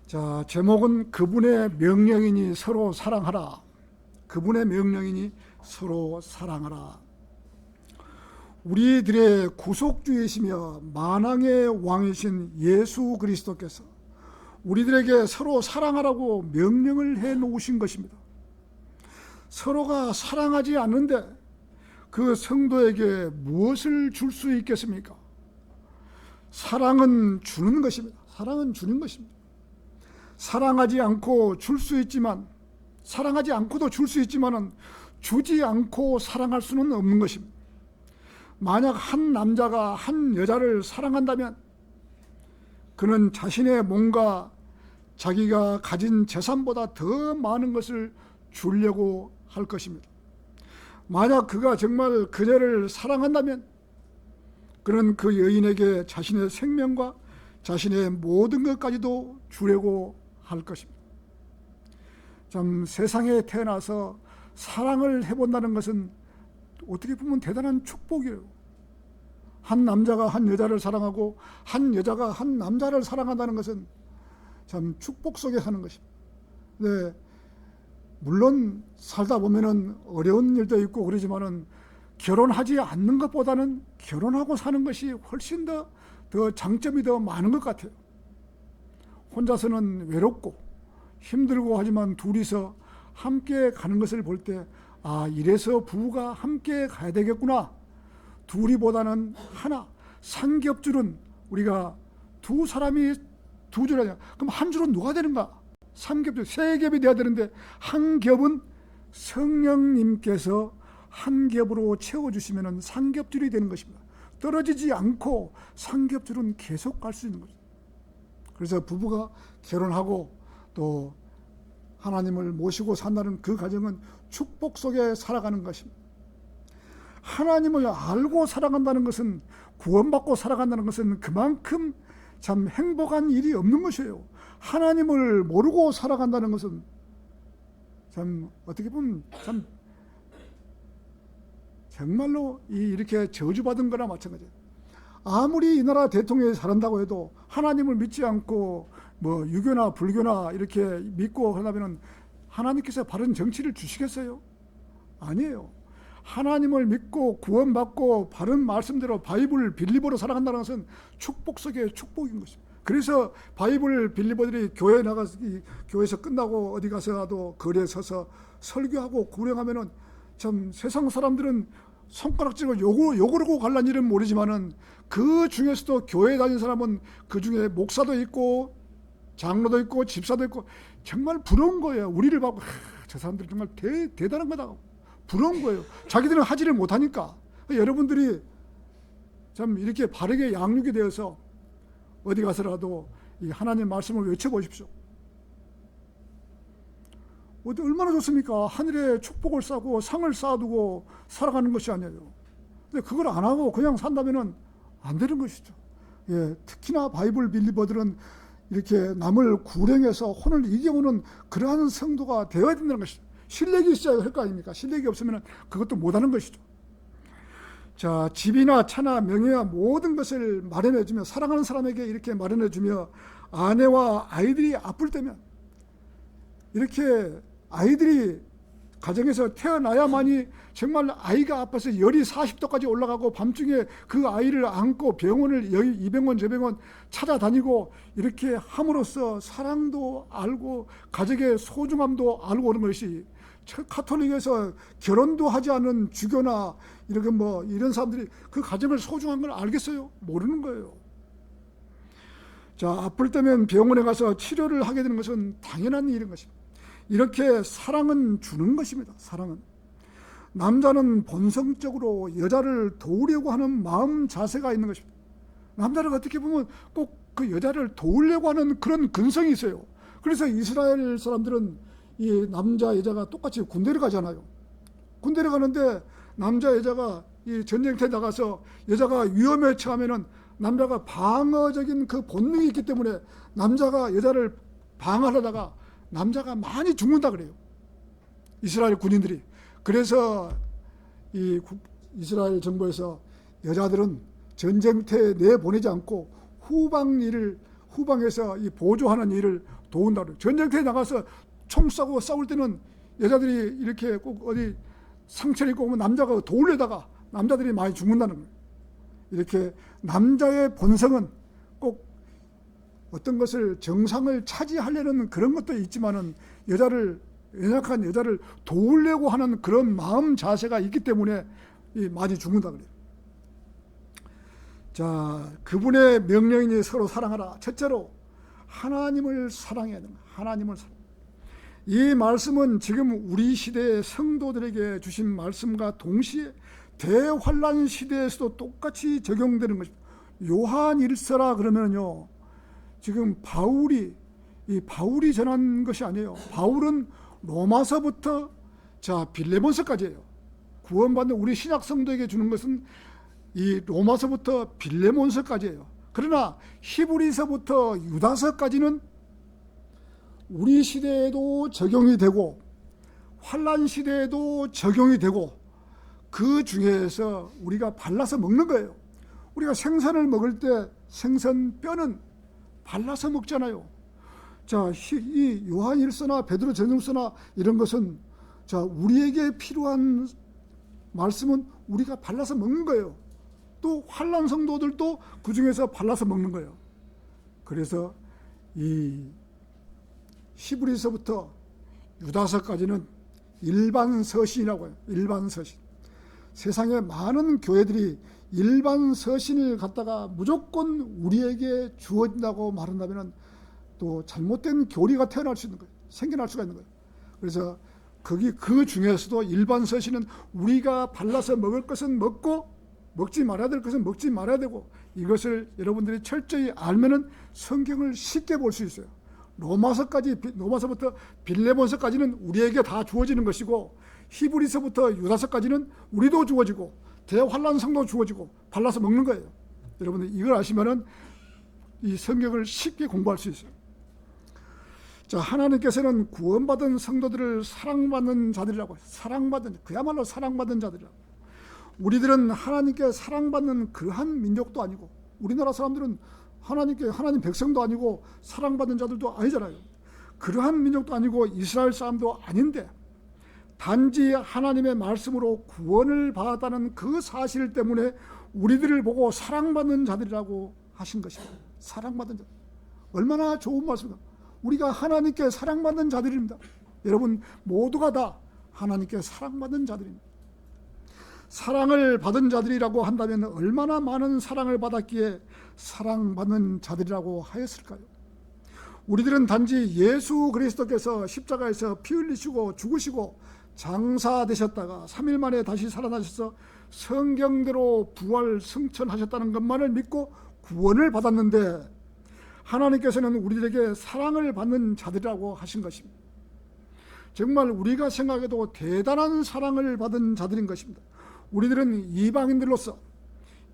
자, 제목은 그분의 명령이니 서로 사랑하라. 그분의 명령이니 서로 사랑하라. 우리들의 구속주이시며 만왕의 왕이신 예수 그리스도께서 우리들에게 서로 사랑하라고 명령을 해 놓으신 것입니다. 서로가 사랑하지 않는데 그 성도에게 무엇을 줄 수 있겠습니까? 사랑은 주는 것입니다. 사랑은 주는 것입니다. 사랑하지 않고 줄 수 있지만, 사랑하지 않고도 줄 수 있지만은 주지 않고 사랑할 수는 없는 것입니다. 만약 한 남자가 한 여자를 사랑한다면 그는 자신의 몸과 자기가 가진 재산보다 더 많은 것을 주려고 할 것입니다. 만약 그가 정말 그녀를 사랑한다면 그는 그 여인에게 자신의 생명과 자신의 모든 것까지도 주려고 할 것입니다. 참, 세상에 태어나서 사랑을 해본다는 것은 어떻게 보면 대단한 축복이에요. 한 남자가 한 여자를 사랑하고 한 여자가 한 남자를 사랑한다는 것은 참 축복 속에 사는 것입니다. 네, 물론 살다 보면은 어려운 일도 있고 그러지만은 결혼하지 않는 것보다는 결혼하고 사는 것이 훨씬 더 장점이 더 많은 것 같아요. 혼자서는 외롭고 힘들고 하지만 둘이서 함께 가는 것을 볼 때, 아, 이래서 부부가 함께 가야 되겠구나. 둘이보다는 하나, 삼겹줄은 우리가 두 사람이 두 줄 하냐. 그럼 한 줄은 누가 되는가? 삼겹줄, 세 겹이 돼야 되는데 한 겹은 성령님께서 한 겹으로 채워주시면 삼겹줄이 되는 것입니다. 떨어지지 않고 삼겹줄은 계속 갈 수 있는 거죠. 그래서 부부가 결혼하고 또 하나님을 모시고 산다는 그 과정은 축복 속에 살아가는 것입니다. 하나님을 알고 살아간다는 것은, 구원받고 살아간다는 것은 그만큼 참 행복한 일이 없는 것이에요. 하나님을 모르고 살아간다는 것은 참 어떻게 보면 참 정말로 이렇게 저주받은 거나 마찬가지예요. 아무리 이 나라 대통령이 잘한다고 해도 하나님을 믿지 않고 뭐 유교나 불교나 이렇게 믿고 하려면 하나님께서 바른 정치를 주시겠어요? 아니에요. 하나님을 믿고 구원받고 바른 말씀대로 바이블 빌리버로 살아간다는 것은 축복 속의 축복인 것입니다. 그래서 바이블 빌리버들이 교회 나가서, 교회에서 끝나고 어디 가서라도 거리에 서서 설교하고 구령하면은 참 세상 사람들은 손가락질을 욕으로 갈란 일은 모르지만은 그 중에서도 교회 다니는 사람은 그 중에 목사도 있고 장로도 있고 집사도 있고 정말 부러운 거예요. 우리를 보고 저 사람들 정말 대단한 거다. 부러운 거예요. 자기들은 하지를 못하니까. 여러분들이 참 이렇게 바르게 양육이 되어서 어디 가서라도 이 하나님 말씀을 외쳐보십시오. 얼마나 좋습니까? 하늘에 축복을 쌓고 상을 쌓아두고 살아가는 것이 아니에요. 근데 그걸 안 하고 그냥 산다면은 안 되는 것이죠. 예, 특히나 바이블 빌리버들은 이렇게 남을 구령해서 혼을 이겨오는 그러한 성도가 되어야 된다는 것이죠. 실력이 있어야 할 거 아닙니까? 실력이 없으면 그것도 못하는 것이죠. 자, 집이나 차나 명예와 모든 것을 마련해주며 사랑하는 사람에게 이렇게 마련해주며 아내와 아이들이 아플 때면 이렇게 아이들이 가정에서 태어나야만이 정말 아이가 아파서 열이 40도까지 올라가고 밤중에 그 아이를 안고 병원을 이 병원 저 병원 찾아다니고 이렇게 함으로써 사랑도 알고 가족의 소중함도 알고 오는 것이, 카톨릭에서 결혼도 하지 않은 주교나 이렇게 뭐 이런 사람들이 그 가정을 소중한 걸 알겠어요? 모르는 거예요. 자, 아플 때면 병원에 가서 치료를 하게 되는 것은 당연한 일인 것입니다. 이렇게 사랑은 주는 것입니다. 사랑은. 남자는 본성적으로 여자를 도우려고 하는 마음 자세가 있는 것입니다. 남자를 어떻게 보면 꼭 그 여자를 도우려고 하는 그런 근성이 있어요. 그래서 이스라엘 사람들은 이 남자 여자가 똑같이 군대를 가잖아요. 군대를 가는데 남자 여자가 이 전쟁터에 나가서 여자가 위험에 처하면은 남자가 방어적인 그 본능이 있기 때문에 남자가 여자를 방어하다가 남자가 많이 죽는다 그래요. 이스라엘 군인들이. 그래서 이 이스라엘 정부에서 여자들은 전쟁터에 내보내지 않고 후방에서 이 보조하는 일을 도운다 그래요. 전쟁터에 나가서 총 쏘고 싸울 때는 여자들이 이렇게 꼭 어디 상처를 입고 오면 남자가 도울려다가 남자들이 많이 죽는다는 거예요. 이렇게 남자의 본성은 꼭 어떤 것을 정상을 차지하려는 그런 것도 있지만은 연약한 여자를 도우려고 하는 그런 마음 자세가 있기 때문에 많이 죽는다 그래요. 자, 그분의 명령이니 서로 사랑하라. 첫째로 하나님을 사랑해야 됩니다. 하나님을 사랑. 이 말씀은 지금 우리 시대의 성도들에게 주신 말씀과 동시에 대환란 시대에서도 똑같이 적용되는 것입니다. 요한일서라 그러면요, 지금 바울이 전한 것이 아니에요. 바울은 로마서부터 빌레몬서까지예요. 구원받는 우리 신약 성도에게 주는 것은 이 로마서부터 빌레몬서까지예요. 그러나 히브리서부터 유다서까지는 우리 시대에도 적용이 되고 환란 시대에도 적용이 되고, 그 중에서 우리가 발라서 먹는 거예요. 우리가 생선을 먹을 때 생선 뼈는 발라서 먹잖아요. 자, 이 요한일서나 베드로전후서나 이런 것은 우리에게 필요한 말씀은 우리가 발라서 먹는 거예요. 또 환란 성도들도 그 중에서 발라서 먹는 거예요. 그래서 이 히브리서부터 유다서까지는 일반 서신이라고 해요. 일반 서신. 세상에 많은 교회들이 일반 서신을 갖다가 무조건 우리에게 주어진다고 말한다면 또 잘못된 교리가 태어날 수 있는 거예요. 생겨날 수가 있는 거예요. 그래서 그 중에서도 일반 서신은 우리가 발라서 먹을 것은 먹고 먹지 말아야 될 것은 먹지 말아야 되고, 이것을 여러분들이 철저히 알면은 성경을 쉽게 볼 수 있어요. 로마서부터 빌레몬서까지는 우리에게 다 주어지는 것이고, 히브리서부터 유다서까지는 우리도 주어지고 대환란성도 주어지고 발라서 먹는 거예요. 여러분들 이걸 아시면은 이 성경을 쉽게 공부할 수 있어요. 자, 하나님께서는 구원받은 성도들을 사랑받는 자들이라고 해요. 그야말로 사랑받은 자들이라고. 우리들은 하나님께 사랑받는 그러한 민족도 아니고, 우리나라 사람들은 하나님 백성도 아니고 사랑받는 자들도 아니잖아요. 그러한 민족도 아니고 이스라엘 사람도 아닌데, 단지 하나님의 말씀으로 구원을 받았다는 그 사실 때문에 우리들을 보고 사랑받는 자들이라고 하신 것입니다. 사랑받는 자. 얼마나 좋은 말씀입니다. 우리가 하나님께 사랑받는 자들입니다. 여러분 모두가 다 하나님께 사랑받는 자들입니다. 사랑을 받은 자들이라고 한다면 얼마나 많은 사랑을 받았기에 사랑받는 자들이라고 하였을까요? 우리들은 단지 예수 그리스도께서 십자가에서 피 흘리시고 죽으시고 장사되셨다가 3일 만에 다시 살아나셔서 성경대로 부활 승천하셨다는 것만을 믿고 구원을 받았는데, 하나님께서는 우리들에게 사랑을 받는 자들이라고 하신 것입니다. 정말 우리가 생각해도 대단한 사랑을 받은 자들인 것입니다. 우리들은 이방인들로서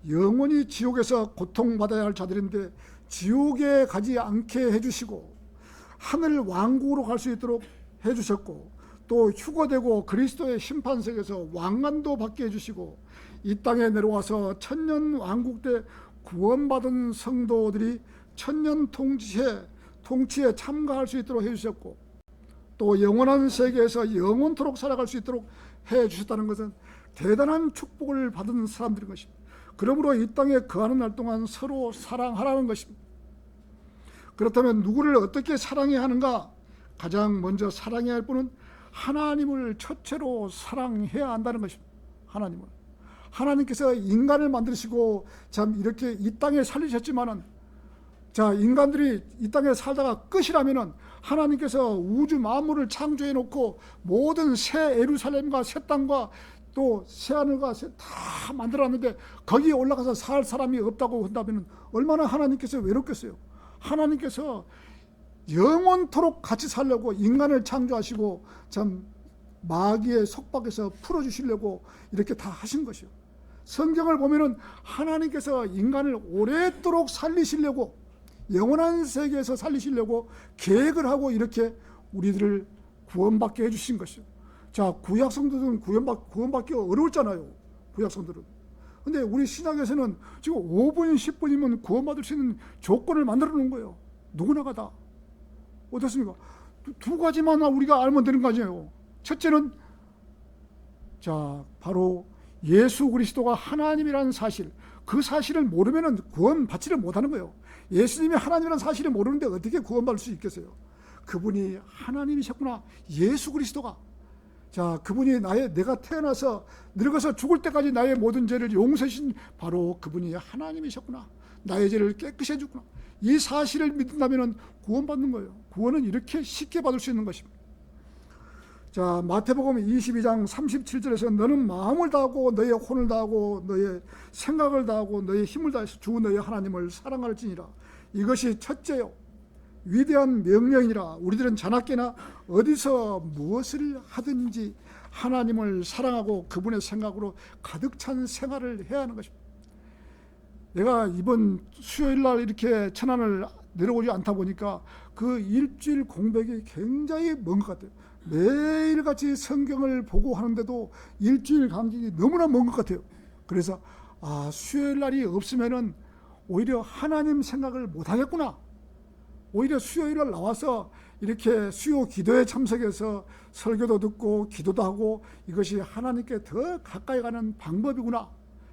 영원히 지옥에서 고통받아야 할 자들인데, 지옥에 가지 않게 해주시고 하늘 왕국으로 갈 수 있도록 해주셨고, 또 휴거되고 그리스도의 심판석에서 왕관도 받게 해주시고, 이 땅에 내려와서 천년 왕국 때 구원받은 성도들이 천년 통치에 참가할 수 있도록 해주셨고, 또 영원한 세계에서 영원토록 살아갈 수 있도록 해주셨다는 것은 대단한 축복을 받은 사람들인 것입니다. 그러므로 이 땅에 거하는 날 동안 서로 사랑하라는 것입니다. 그렇다면 누구를 어떻게 사랑해야 하는가? 가장 먼저 사랑해야 할 분은 하나님을 첫째로 사랑해야 한다는 것입니다. 하나님께서 인간을 만드시고 참 이렇게 이 땅에 살리셨지만은, 자, 인간들이 이 땅에 살다가 끝이라면은 하나님께서 우주 만물을 창조해 놓고 모든 새 예루살렘과 새 땅과 또 새 하늘과 다 만들었는데 거기에 올라가서 살 사람이 없다고 한다면 얼마나 하나님께서 외롭겠어요. 하나님께서 영원토록 같이 살려고 인간을 창조하시고 참 마귀의 속박에서 풀어주시려고 이렇게 다 하신 것이요. 성경을 보면은 하나님께서 인간을 오랫도록 살리시려고, 영원한 세계에서 살리시려고 계획을 하고 이렇게 우리들을 구원받게 해주신 것이요. 자, 구약 성도들은 구원받기 어려웠잖아요. 구약 성도들은. 근데 우리 신약에서는 지금 5분, 10분이면 구원받을 수 있는 조건을 만들어 놓은 거예요. 누구나가 다. 어떻습니까? 두 가지만 우리가 알면 되는 거 아니에요. 첫째는 바로 예수 그리스도가 하나님이라는 사실, 그 사실을 모르면 구원받지를 못하는 거예요. 예수님이 하나님이라는 사실을 모르는데 어떻게 구원받을 수 있겠어요? 그분이 하나님이셨구나. 예수 그리스도가 그분이 내가 태어나서 늙어서 죽을 때까지 나의 모든 죄를 용서하신 바로 그분이 하나님이셨구나. 나의 죄를 깨끗이 해주구나. 이 사실을 믿는다면 구원받는 거예요. 구원은 이렇게 쉽게 받을 수 있는 것입니다. 마태복음 22장 37절에서 너는 마음을 다하고 너의 혼을 다하고 너의 생각을 다하고 너의 힘을 다해서 주 너의 하나님을 사랑할지니라. 이것이 첫째요 위대한 명령이라. 우리들은 자나깨나 어디서 무엇을 하든지 하나님을 사랑하고 그분의 생각으로 가득 찬 생활을 해야 하는 것입니다. 내가 이번 수요일날 이렇게 천안을 내려오지 않다 보니까 그 일주일 공백이 굉장히 먼 것 같아요. 매일같이 성경을 보고 하는데도 일주일 간격이 너무나 먼 것 같아요. 그래서 수요일날이 없으면은 오히려 하나님 생각을 못하겠구나. 오히려 수요일날 나와서 이렇게 수요 기도에 참석해서 설교도 듣고 기도도 하고 이것이 하나님께 더 가까이 가는 방법이구나.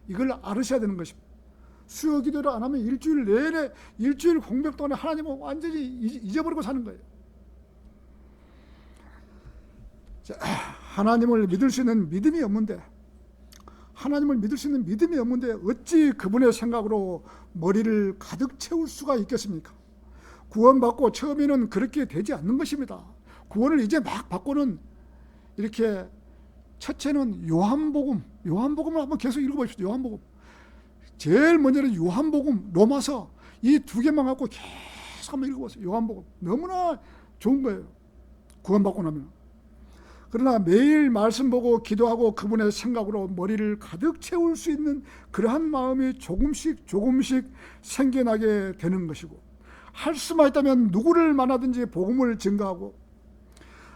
이걸 알으셔야 되는 것입니다. 수요 기도를 안 하면 일주일 내내 일주일 공백 동안에 하나님은 완전히 잊어버리고 사는 거예요. 하나님을 믿을 수 있는 믿음이 없는데 어찌 그분의 생각으로 머리를 가득 채울 수가 있겠습니까? 구원받고 처음에는 그렇게 되지 않는 것입니다. 구원을 이제 막 받고는 이렇게 첫째는 요한복음을 한번 계속 읽어보십시오. 요한복음. 제일 먼저는 요한복음, 로마서 이 두 개만 갖고 계속 한번 읽어보세요. 요한복음. 너무나 좋은 거예요. 구원받고 나면. 그러나 매일 말씀 보고 기도하고 그분의 생각으로 머리를 가득 채울 수 있는 그러한 마음이 조금씩 생겨나게 되는 것이고, 할 수만 있다면 누구를 만나든지 복음을 증거하고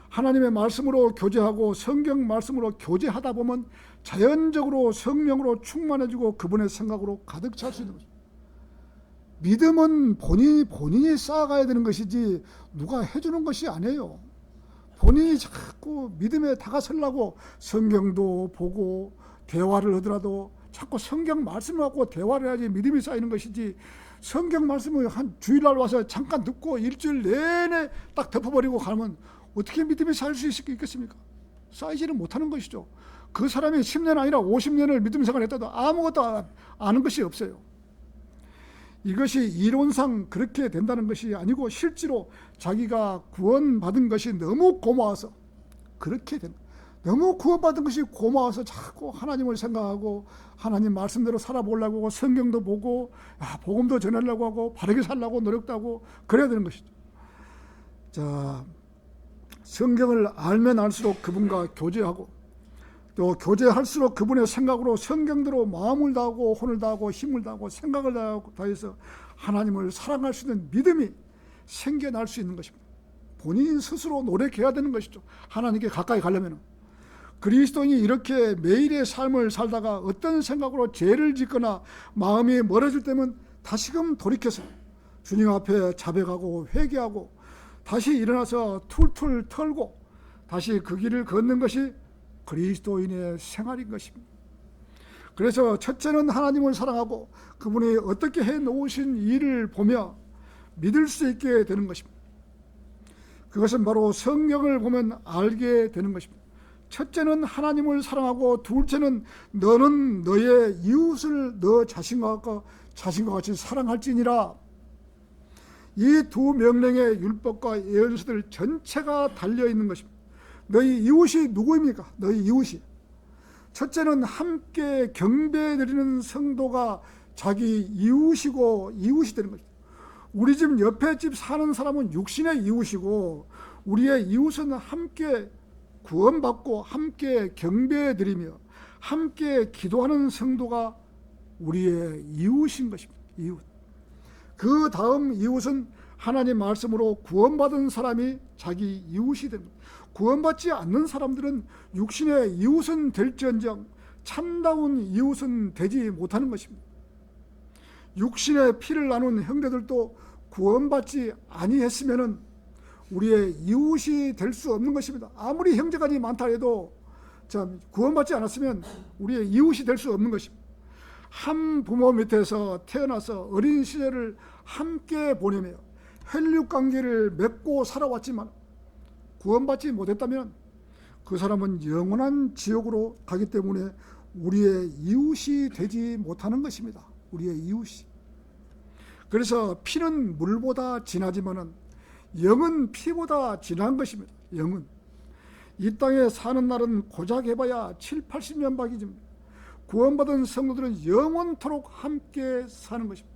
하나님의 말씀으로 교제하고 성경 말씀으로 교제하다 보면 자연적으로 성령으로 충만해지고 그분의 생각으로 가득 찰 수 있는 것입니다. 믿음은 본인이 쌓아가야 되는 것이지 누가 해주는 것이 아니에요. 본인이 자꾸 믿음에 다가서려고 성경도 보고 대화를 하더라도 자꾸 성경 말씀을 갖고 대화를 해야지 믿음이 쌓이는 것이지, 성경 말씀을 한 주일날 와서 잠깐 듣고 일주일 내내 딱 덮어버리고 가면 어떻게 믿음이 쌓일 수 있겠습니까? 쌓이지를 못하는 것이죠. 그 사람이 10년 아니라 50년을 믿음 생활을 했다도 아무것도 아는 것이 없어요. 이것이 이론상 그렇게 된다는 것이 아니고 실제로 자기가 구원받은 것이 너무 고마워서 그렇게 된다. 너무 구원받은 것이 고마워서 자꾸 하나님을 생각하고 하나님 말씀대로 살아보려고 하고 성경도 보고 복음도 전하려고 하고 바르게 살려고 노력도 하고 그래야 되는 것이죠. 성경을 알면 알수록 그분과 교제하고 또 교제할수록 그분의 생각으로 성경대로 마음을 다하고 혼을 다하고 힘을 다하고 생각을 다해서 하나님을 사랑할 수 있는 믿음이 생겨날 수 있는 것입니다. 본인 스스로 노력해야 되는 것이죠. 하나님께 가까이 가려면. 그리스도인이 이렇게 매일의 삶을 살다가 어떤 생각으로 죄를 짓거나 마음이 멀어질 때면 다시금 돌이켜서 주님 앞에 자백하고 회개하고 다시 일어나서 툴툴 털고 다시 그 길을 걷는 것이 그리스도인의 생활인 것입니다. 그래서 첫째는 하나님을 사랑하고 그분이 어떻게 해놓으신 일을 보며 믿을 수 있게 되는 것입니다. 그것은 바로 성경을 보면 알게 되는 것입니다. 첫째는 하나님을 사랑하고 둘째는 너는 너의 이웃을 너 자신과 같이 사랑할지니라. 이 두 명령의 율법과 예언서들 전체가 달려있는 것입니다. 너희 이웃이 누구입니까? 너희 이웃이. 첫째는 함께 경배드리는 성도가 자기 이웃이고 이웃이 되는 것입니다. 우리 집 옆에 집 사는 사람은 육신의 이웃이고 우리의 이웃은 함께 구원받고 함께 경배드리며 함께 기도하는 성도가 우리의 이웃인 것입니다. 이웃. 그 다음 이웃은 하나님 말씀으로 구원받은 사람이 자기 이웃이 됩니다. 구원받지 않는 사람들은 육신의 이웃은 될지언정 참다운 이웃은 되지 못하는 것입니다. 육신의 피를 나눈 형제들도 구원받지 아니했으면 우리의 이웃이 될 수 없는 것입니다. 아무리 형제간이 많다 해도 참 구원받지 않았으면 우리의 이웃이 될 수 없는 것입니다. 한 부모 밑에서 태어나서 어린 시절을 함께 보내며 혈육 관계를 맺고 살아왔지만 구원받지 못했다면 그 사람은 영원한 지옥으로 가기 때문에 우리의 이웃이 되지 못하는 것입니다. 우리의 이웃이. 그래서 피는 물보다 진하지만은 영은 피보다 진한 것입니다. 영은. 이 땅에 사는 날은 고작 해봐야 7, 80년 밖이지만 구원받은 성도들은 영원토록 함께 사는 것입니다.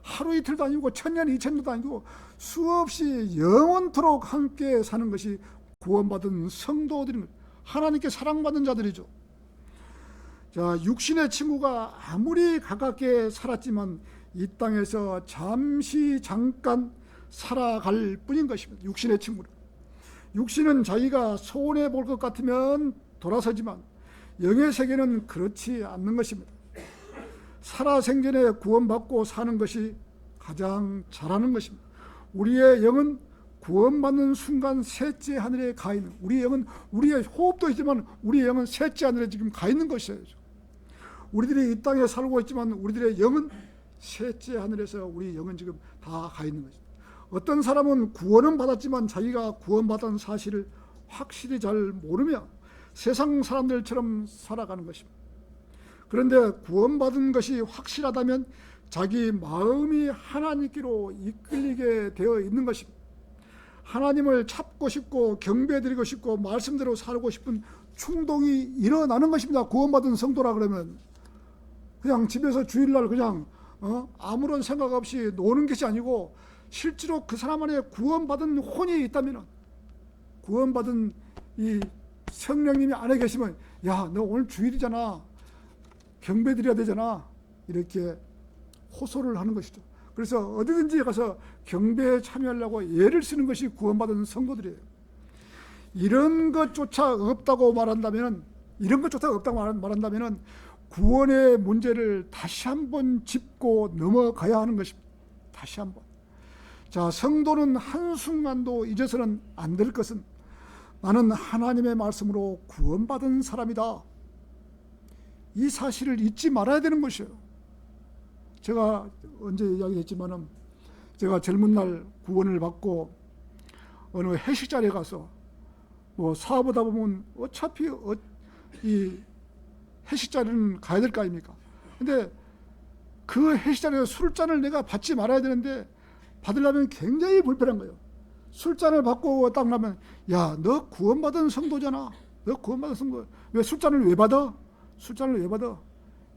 하루 이틀도 아니고 천년, 이천년도 아니고 수없이 영원토록 함께 사는 것이 구원받은 성도들입니다. 하나님께 사랑받는 자들이죠. 자, 육신의 친구가 아무리 가깝게 살았지만 이 땅에서 잠깐 살아갈 뿐인 것입니다. 육신의 친구는. 육신은 자기가 손해 볼 것 같으면 돌아서지만 영의 세계는 그렇지 않는 것입니다. 살아생전에 구원받고 사는 것이 가장 잘하는 것입니다. 우리의 영은 구원받는 순간 셋째 하늘에 가 있는, 우리의 영은, 우리의 호흡도 있지만 우리의 영은 셋째 하늘에 지금 가 있는 것이에요. 우리들이 이 땅에 살고 있지만 우리들의 영은 셋째 하늘에서 우리 영은 지금 다 가 있는 것입니다. 어떤 사람은 구원은 받았지만 자기가 구원받은 사실을 확실히 잘 모르며 세상 사람들처럼 살아가는 것입니다. 그런데 구원받은 것이 확실하다면 자기 마음이 하나님께로 이끌리게 되어 있는 것입니다. 하나님을 찾고 싶고 경배드리고 싶고 말씀대로 살고 싶은 충동이 일어나는 것입니다. 구원받은 성도라 그러면 그냥 집에서 주일날 그냥 아무런 생각 없이 노는 것이 아니고 실제로 그 사람 안에 구원받은 혼이 있다면, 구원받은 이 성령님이 안에 계시면, 야, 너 오늘 주일이잖아, 경배드려야 되잖아, 이렇게 호소를 하는 것이죠. 그래서 어디든지 가서 경배에 참여하려고 애를 쓰는 것이 구원받은 성도들이에요. 이런 것조차 없다고 말한다면, 구원의 문제를 다시 한번 짚고 넘어가야 하는 것입니다. 다시 한번. 자, 성도는 한순간도 잊어서는 안 될 것은 나는 하나님의 말씀으로 구원받은 사람이다. 이 사실을 잊지 말아야 되는 것이에요. 제가 언제 이야기했지만은 제가 젊은 날 구원을 받고 어느 회식 자리에 가서 뭐 사업하다 보면 어차피 이 회식 자리는 가야 될 거 아닙니까? 근데 그 회식 자리에서 술잔을 내가 받지 말아야 되는데 받으려면 굉장히 불편한 거예요. 술잔을 받고 딱 나면, 야, 너 구원받은 성도잖아. 너 구원받은 성도. 왜 술잔을 왜 받아? 술잔을 왜 받아?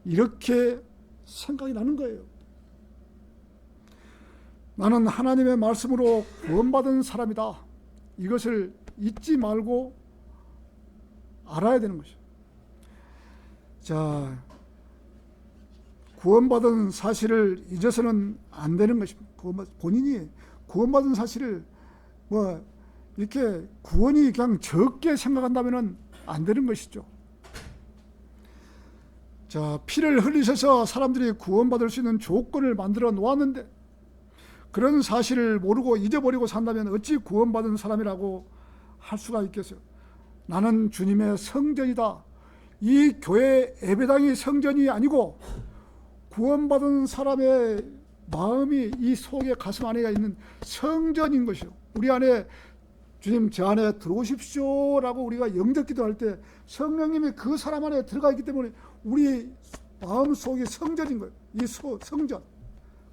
이렇게 생각이 나는 거예요. 나는 하나님의 말씀으로 구원받은 사람이다. 이것을 잊지 말고 알아야 되는 것이죠. 자, 구원받은 사실을 잊어서는 안 되는 것입니다. 본인이 구원받은 사실을 뭐 이렇게 구원이 그냥 적게 생각한다면 안 되는 것이죠. 자, 피를 흘리셔서 사람들이 구원받을 수 있는 조건을 만들어 놓았는데 그런 사실을 모르고 잊어버리고 산다면 어찌 구원받은 사람이라고 할 수가 있겠어요? 나는 주님의 성전이다. 이 교회 예배당이 성전이 아니고 구원받은 사람의 마음이 이 속에 가슴 안에 있는 성전인 것이요. 우리 안에 주님 저 안에 들어오십시오 라고 우리가 영접 기도할 때 성령님이 그 사람 안에 들어가 있기 때문에 우리 마음 속이 성전인 거예요. 이 성전.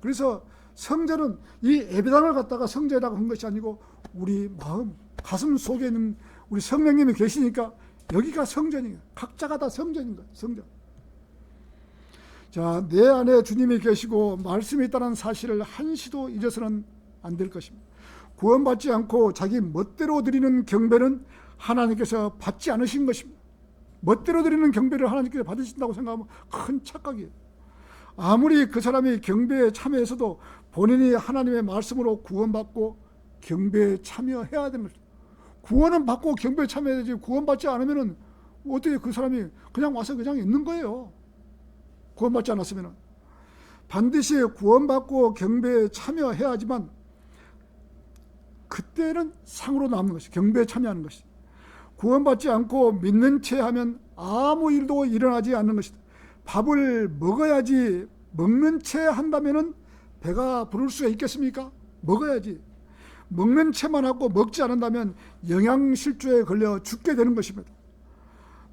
그래서 성전은 이 예배당을 갖다가 성전이라고 한 것이 아니고 우리 마음, 가슴 속에 있는 우리 성령님이 계시니까 여기가 성전이에요. 각자가 다 성전인 거예요. 성전. 자, 내 안에 주님이 계시고 말씀이 있다는 사실을 한시도 잊어서는 안 될 것입니다. 구원받지 않고 자기 멋대로 드리는 경배는 하나님께서 받지 않으신 것입니다. 멋대로 드리는 경배를 하나님께서 받으신다고 생각하면 큰 착각이에요. 아무리 그 사람이 경배에 참여해서도 본인이 하나님의 말씀으로 구원받고 경배에 참여해야 되는 것입니다. 구원은 받고 경배에 참여해야지 구원받지 않으면 어떻게 그 사람이 그냥 와서 그냥 있는 거예요. 구원받지 않았으면 반드시 구원받고 경배에 참여해야지만 그때는 상으로 남는 것이, 경배에 참여하는 것이. 구원받지 않고 믿는 채 하면 아무 일도 일어나지 않는 것이다. 밥을 먹어야지, 먹는 채 한다면은 배가 부를 수가 있겠습니까? 먹어야지. 먹는 채만 하고 먹지 않는다면 영양실조에 걸려 죽게 되는 것입니다.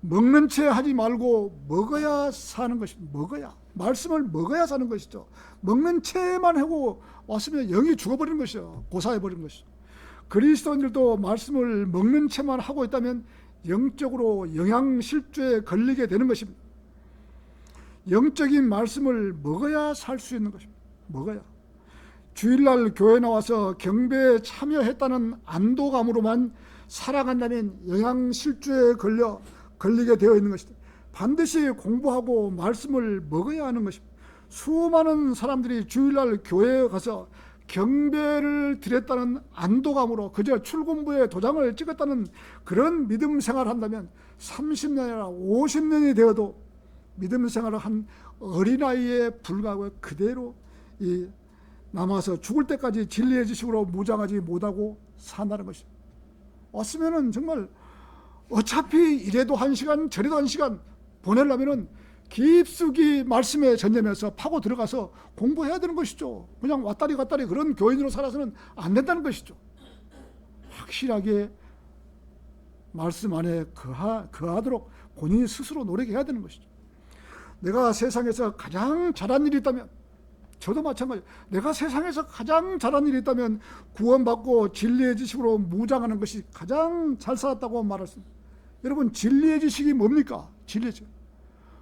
먹는 채 하지 말고 먹어야 사는 것입니다. 먹어야. 말씀을 먹어야 사는 것이죠. 먹는 채만 하고 왔으면 영이 죽어버리는 것이죠. 고사해버리는 것이죠. 그리스도인들도 말씀을 먹는 채만 하고 있다면 영적으로 영양실조에 걸리게 되는 것입니다. 영적인 말씀을 먹어야 살 수 있는 것입니다. 먹어야. 주일날 교회 나와서 경배에 참여했다는 안도감으로만 살아간다면 영양실조에 걸리게 되어 있는 것이다. 반드시 공부하고 말씀을 먹어야 하는 것입니다. 수많은 사람들이 주일날 교회에 가서 경배를 드렸다는 안도감으로 그저 출근부에 도장을 찍었다는 그런 믿음 생활을 한다면 30년이나 50년이 되어도 믿음 생활을 한 어린아이에 불과하고 그대로 남아서 죽을 때까지 진리의 지식으로 무장하지 못하고 산다는 것입니다. 왔으면은 정말 어차피 이래도 1시간 저래도 1시간 보내려면은 깊숙이 말씀에 전념해서 파고 들어가서 공부해야 되는 것이죠. 그냥 왔다리 갔다리 그런 교인으로 살아서는 안 된다는 것이죠. 확실하게 말씀 안에 거하도록 본인이 스스로 노력해야 되는 것이죠. 내가 세상에서 가장 잘한 일이 있다면, 저도 마찬가지예요. 내가 세상에서 가장 잘한 일이 있다면 구원받고 진리의 지식으로 무장하는 것이 가장 잘 살았다고 말할 수 있습니다. 여러분, 진리의 지식이 뭡니까? 진리의 지식.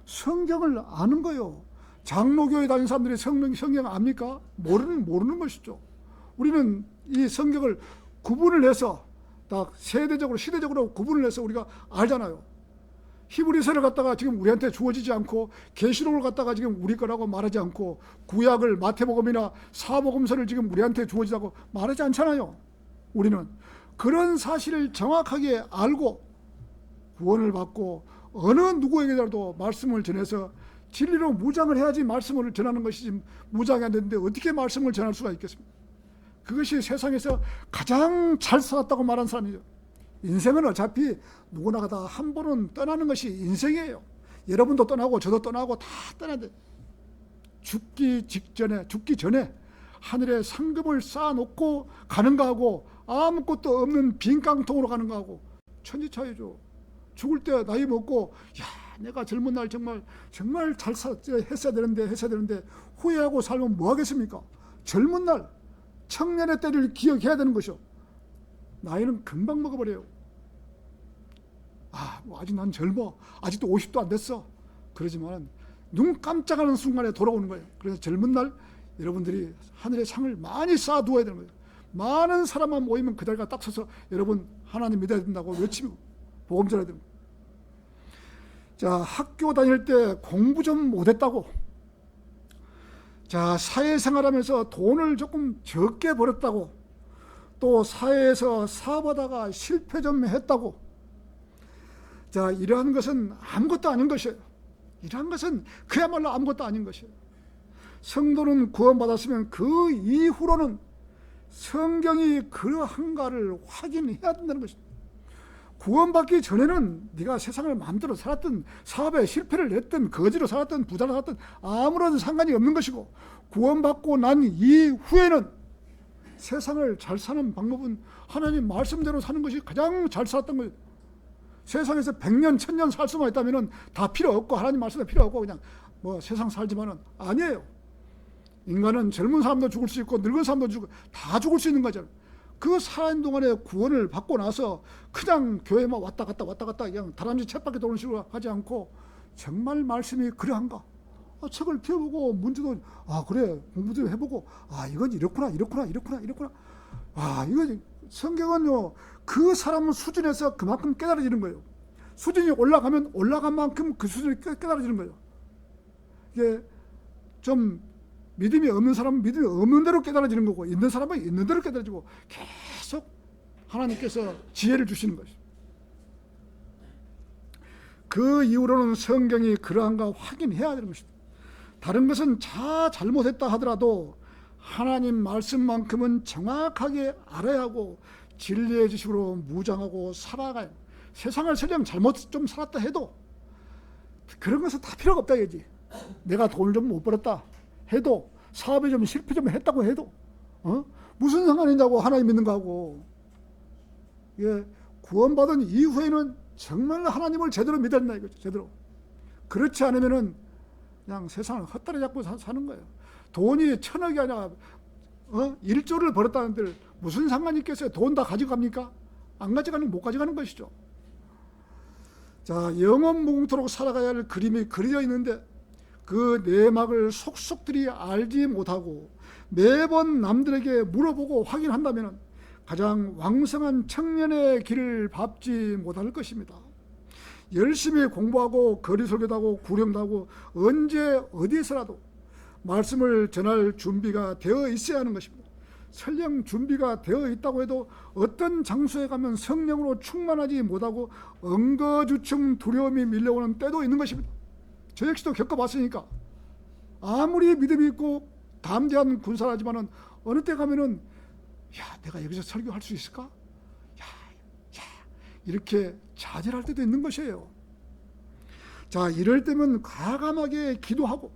성경을 아는 거요. 장로교회 다니는 사람들이 성경 압니까? 모르는 것이죠. 우리는 이 성경을 구분을 해서 다 세대적으로 시대적으로 구분을 해서 우리가 알잖아요. 히브리서를 갖다가 지금 우리한테 주어지지 않고 계시록을 갖다가 지금 우리 거라고 말하지 않고 구약을 마태복음이나 사복음서를 지금 우리한테 주어지자고 말하지 않잖아요. 우리는 그런 사실을 정확하게 알고 구원을 받고 어느 누구에게라도 말씀을 전해서 진리로 무장을 해야지 말씀을 전하는 것이지, 무장이 안 되는데 어떻게 말씀을 전할 수가 있겠습니까? 그것이 세상에서 가장 잘 살았다고 말한 사람이죠. 인생은 어차피 누구나 다 한 번은 떠나는 것이 인생이에요. 여러분도 떠나고 저도 떠나고 다 떠나야 돼. 죽기 전에 하늘에 상급을 쌓아놓고 가는 거하고 아무것도 없는 빈 깡통으로 가는 거하고 천지 차이죠. 죽을 때 나이 먹고 내가 젊은 날 정말 잘 했어야 되는데 후회하고 살면 뭐 하겠습니까? 젊은 날 청년의 때를 기억해야 되는 것이요. 나이는 금방 먹어버려요. 아직 난 젊어. 아직도 50도 안 됐어. 그러지만 눈 깜짝하는 순간에 돌아오는 거예요. 그래서 젊은 날 여러분들이 하늘의 상을 많이 쌓아두어야 되는 거예요. 많은 사람만 모이면 그 자리가 딱 서서 여러분 하나님 믿어야 된다고 외치고 복음 전해야 됩니다. 자, 학교 다닐 때 공부 좀 못했다고, 자, 사회생활하면서 돈을 조금 적게 벌었다고, 또 사회에서 사업하다가 실패 좀 했다고, 자, 이러한 것은 아무것도 아닌 것이에요. 이러한 것은 그야말로 아무것도 아닌 것이에요. 성도는 구원받았으면 그 이후로는 성경이 그러한가를 확인해야 된다는 것입니다. 구원받기 전에는 네가 세상을 마음대로 살았든 사업에 실패를 했든 거지로 살았든 부자로 살았든 아무런 상관이 없는 것이고, 구원받고 난 이후에는 세상을 잘 사는 방법은 하나님 말씀대로 사는 것이 가장 잘 살았던 거예요. 세상에서 100년 1000년 살 수만 있다면 다 필요 없고 하나님 말씀도 필요 없고 그냥 세상 살지만은 아니에요. 인간은 젊은 사람도 죽을 수 있고 늙은 사람도 다 죽을 수 있는 거잖아요. 그 살아있는 동안에 구원을 받고 나서 그냥 교회만 왔다 갔다 그냥 다람쥐 쳇바퀴 도는 식으로 하지 않고 정말 말씀이 그러한가? 책을 펴보고 문제도 그래 공부도 해보고 이건 이렇구나. 이거 성경은요 그 사람 수준에서 그만큼 깨달아지는 거예요. 수준이 올라가면 올라간 만큼 그 수준이 깨달아지는 거예요. 이게 좀 믿음이 없는 사람은 믿음이 없는 대로 깨달아지는 거고, 있는 사람은 있는 대로 깨달아지고, 계속 하나님께서 지혜를 주시는 것이죠. 그 이후로는 성경이 그러한가 확인해야 되는 것입니다. 다른 것은 잘못했다 하더라도 하나님 말씀만큼은 정확하게 알아야 하고 진리의 지식으로 무장하고 살아가요. 세상을 설령 잘못 좀 살았다 해도 그런 것은 다 필요가 없다 이거지. 내가 돈을 좀 못 벌었다 해도, 사업에 좀 실패 좀 했다고 해도 무슨 상관이냐고, 하나님 믿는 거하고. 예, 구원받은 이후에는 정말 하나님을 제대로 믿어야 된다 이거죠. 제대로. 그렇지 않으면은 그냥 세상을 헛다리 잡고 사는 거예요. 돈이 1,000억이 아니라 1조를 벌었다는데 무슨 상관이 있겠어요? 돈 다 가져갑니까? 안 가져가는, 못 가져가는 것이죠. 자, 영원 무궁토록 살아가야 할 그림이 그려져 있는데 그 내막을 속속들이 알지 못하고 매번 남들에게 물어보고 확인한다면 가장 왕성한 청년의 길을 밟지 못할 것입니다. 열심히 공부하고 거리설교도 하고 구령도 하고 언제 어디에서라도 말씀을 전할 준비가 되어 있어야 하는 것입니다. 설령 준비가 되어 있다고 해도 어떤 장소에 가면 성령으로 충만하지 못하고 엉거주춤 두려움이 밀려오는 때도 있는 것입니다. 저 역시도 겪어봤으니까. 아무리 믿음이 있고 담대한 군사라지만은 어느 때 가면은 내가 여기서 설교할 수 있을까? 이렇게 좌절할 때도 있는 것이에요. 자, 이럴 때면 과감하게 기도하고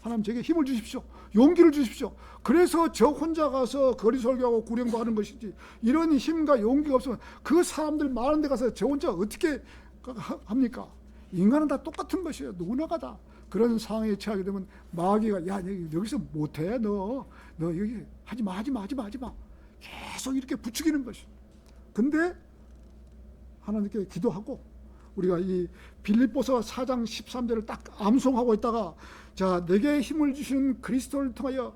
하나님 제게 힘을 주십시오. 용기를 주십시오. 그래서 저 혼자 가서 거리 설교하고 구령도 하는 것이지, 이런 힘과 용기가 없으면 그 사람들 많은 데 가서 저 혼자 어떻게 합니까? 인간은 다 똑같은 것이에요. 누구나 다. 그런 상황에 처하게 되면 마귀가 여기서 못해. 너 여기 하지 마. 계속 이렇게 부추기는 것이. 근데 하나님께 기도하고 우리가 이 빌립보서 4장 13절을 딱 암송하고 있다가, 자, 내게 힘을 주시는 그리스도를 통하여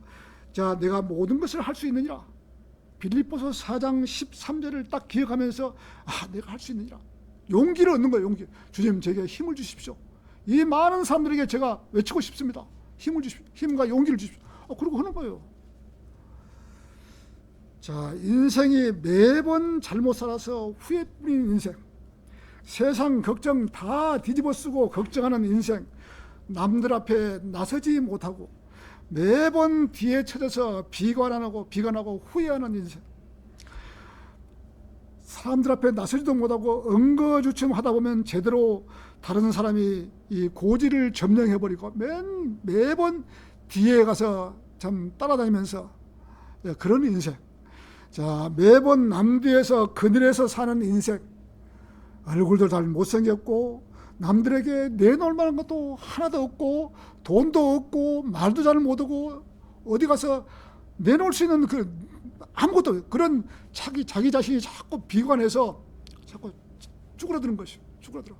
자, 내가 모든 것을 할 수 있느니라. 빌립보서 4장 13절을 딱 기억하면서 내가 할 수 있느니라. 용기를 얻는 거예요. 용기. 주님, 제게 힘을 주십시오. 이 많은 사람들에게 제가 외치고 싶습니다. 힘을 주십시오. 힘과 용기를 주십시오. 그러고 하는 거예요. 자, 인생이 매번 잘못 살아서 후회뿐인 인생, 세상 걱정 다 뒤집어 쓰고 걱정하는 인생, 남들 앞에 나서지 못하고 매번 뒤에 쳐져서 비관하고 후회하는 인생, 사람들 앞에 나서지도 못하고 엉거주춤 하다 보면 제대로 다른 사람이 이 고지를 점령해버리고 매번 뒤에 가서 참 따라다니면서 그런 인생. 자, 매번 남 뒤에서 그늘에서 사는 인생, 얼굴도 잘 못생겼고 남들에게 내놓을 만한 것도 하나도 없고 돈도 없고 말도 잘 못하고 어디 가서 내놓을 수 있는 그 아무것도 없어요. 그런 자기 자신이 자꾸 비관해서 자꾸 쭈그러드는 것이에요. 쭈그러들어.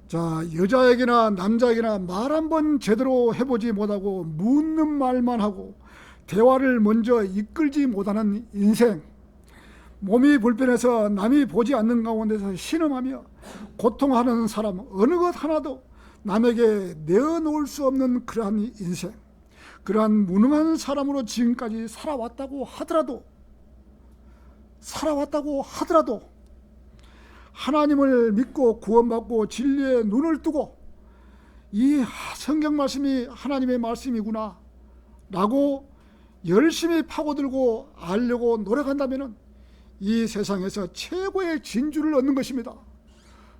자, 여자에게나 남자에게나 말 한 번 제대로 해보지 못하고 묻는 말만 하고 대화를 먼저 이끌지 못하는 인생, 몸이 불편해서 남이 보지 않는 가운데서 신음하며 고통하는 사람, 어느 것 하나도 남에게 내어놓을 수 없는 그러한 인생, 그러한 무능한 사람으로 지금까지 살아왔다고 하더라도 하나님을 믿고 구원받고 진리에 눈을 뜨고 이 성경 말씀이 하나님의 말씀이구나 라고 열심히 파고들고 알려고 노력한다면 이 세상에서 최고의 진주를 얻는 것입니다.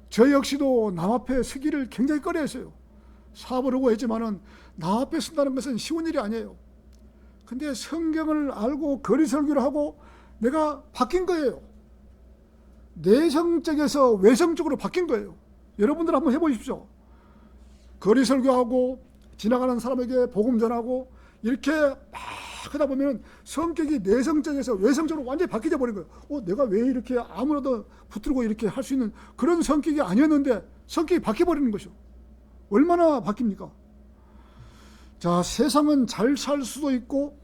저 역시도 남 앞에 서기를 굉장히 꺼려했어요. 사업을 하고 했지만은 남 앞에 쓴다는 것은 쉬운 일이 아니에요. 근데 성경을 알고 거리 설교를 하고 내가 바뀐 거예요. 내성적에서 외성적으로 바뀐 거예요. 여러분들 한번 해보십시오. 거리 설교하고 지나가는 사람에게 복음 전하고 이렇게 막 하다 보면 성격이 내성적에서 외성적으로 완전히 바뀌어 버린 거예요. 내가 왜 이렇게 아무나도 붙들고 이렇게 할 수 있는 그런 성격이 아니었는데 성격이 바뀌어 버리는 것이죠. 얼마나 바뀝니까? 자, 세상은 잘 살 수도 있고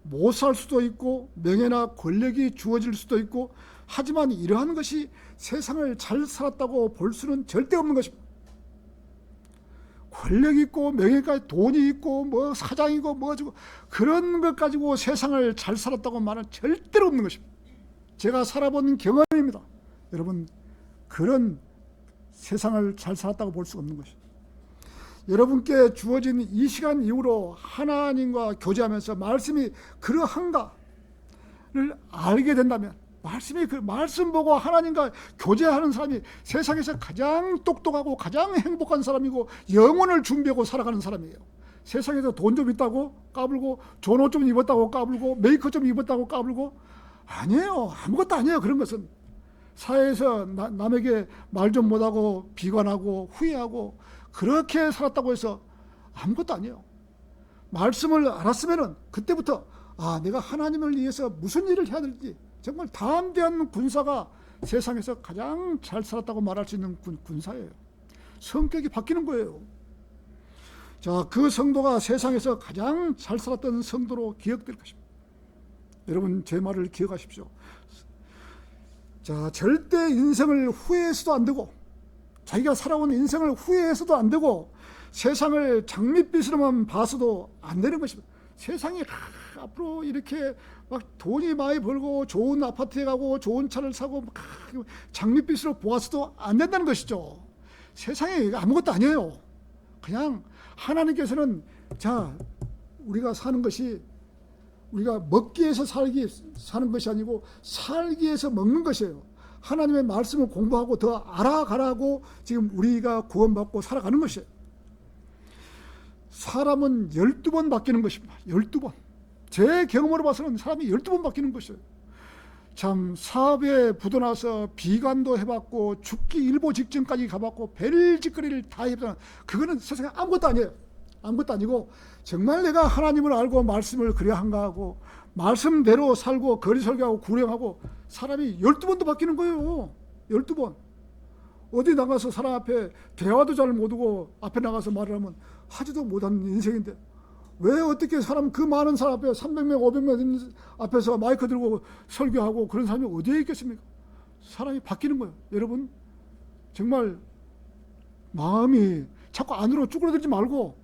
못 살 수도 있고 명예나 권력이 주어질 수도 있고, 하지만 이러한 것이 세상을 잘 살았다고 볼 수는 절대 없는 것입니다. 권력 있고 명예까지 돈이 있고 뭐 사장이고 뭐지고 그런 것 가지고 세상을 잘 살았다고 말은 절대로 없는 것입니다. 제가 살아본 경험입니다. 여러분, 그런 세상을 잘 살았다고 볼 수가 없는 것입니다. 여러분께 주어진 이 시간 이후로 하나님과 교제하면서 말씀이 그러한가를 알게 된다면, 말씀이 그 말씀 보고 하나님과 교제하는 사람이 세상에서 가장 똑똑하고 가장 행복한 사람이고 영혼을 준비하고 살아가는 사람이에요. 세상에서 돈 좀 있다고 까불고 좋은 옷 좀 입었다고 까불고 메이크업 좀 입었다고 까불고, 아니에요. 아무것도 아니에요. 그런 것은 사회에서 남에게 말 좀 못하고 비관하고 후회하고 그렇게 살았다고 해서 아무것도 아니에요. 말씀을 알았으면은 그때부터 내가 하나님을 위해서 무슨 일을 해야 될지, 정말 담대한 군사가 세상에서 가장 잘 살았다고 말할 수 있는 군사예요. 성격이 바뀌는 거예요. 자, 그 성도가 세상에서 가장 잘 살았던 성도로 기억될 것입니다. 여러분, 제 말을 기억하십시오. 자, 절대 인생을 후회해서도 안 되고, 자기가 살아온 인생을 후회해서도 안 되고, 세상을 장밋빛으로만 봐서도 안 되는 것입니다. 세상이 앞으로 이렇게 막 돈이 많이 벌고 좋은 아파트에 가고 좋은 차를 사고 장밋빛으로 보아서도 안 된다는 것이죠. 세상에 아무것도 아니에요. 그냥 하나님께서는, 자, 우리가 사는 것이 우리가 먹기 위해서 사는 것이 아니고 살기 위해서 먹는 것이에요. 하나님의 말씀을 공부하고 더 알아가라고 지금 우리가 구원받고 살아가는 것이에요. 사람은 12번 바뀌는 것입니다. 12번. 제 경험으로 봐서는 사람이 12번 바뀌는 것이에요. 참, 사업에 부도나서 비관도 해봤고 죽기 일보 직전까지 가봤고 별짓거리를 다 해봤잖아. 그거는 세상에 아무것도 아니에요. 아무것도 아니고 정말 내가 하나님을 알고 말씀을 그래야 한가 하고 말씀대로 살고 거리 설교하고 구령하고 사람이 12번도 바뀌는 거예요. 12번. 어디 나가서 사람 앞에 대화도 잘 못하고 앞에 나가서 말을 하면 하지도 못하는 인생인데, 왜 어떻게 사람, 그 많은 사람 앞에 300명 500명 앞에서 마이크 들고 설교하고 그런 사람이 어디에 있겠습니까? 사람이 바뀌는 거예요. 여러분, 정말 마음이 자꾸 안으로 쭈그러들지 말고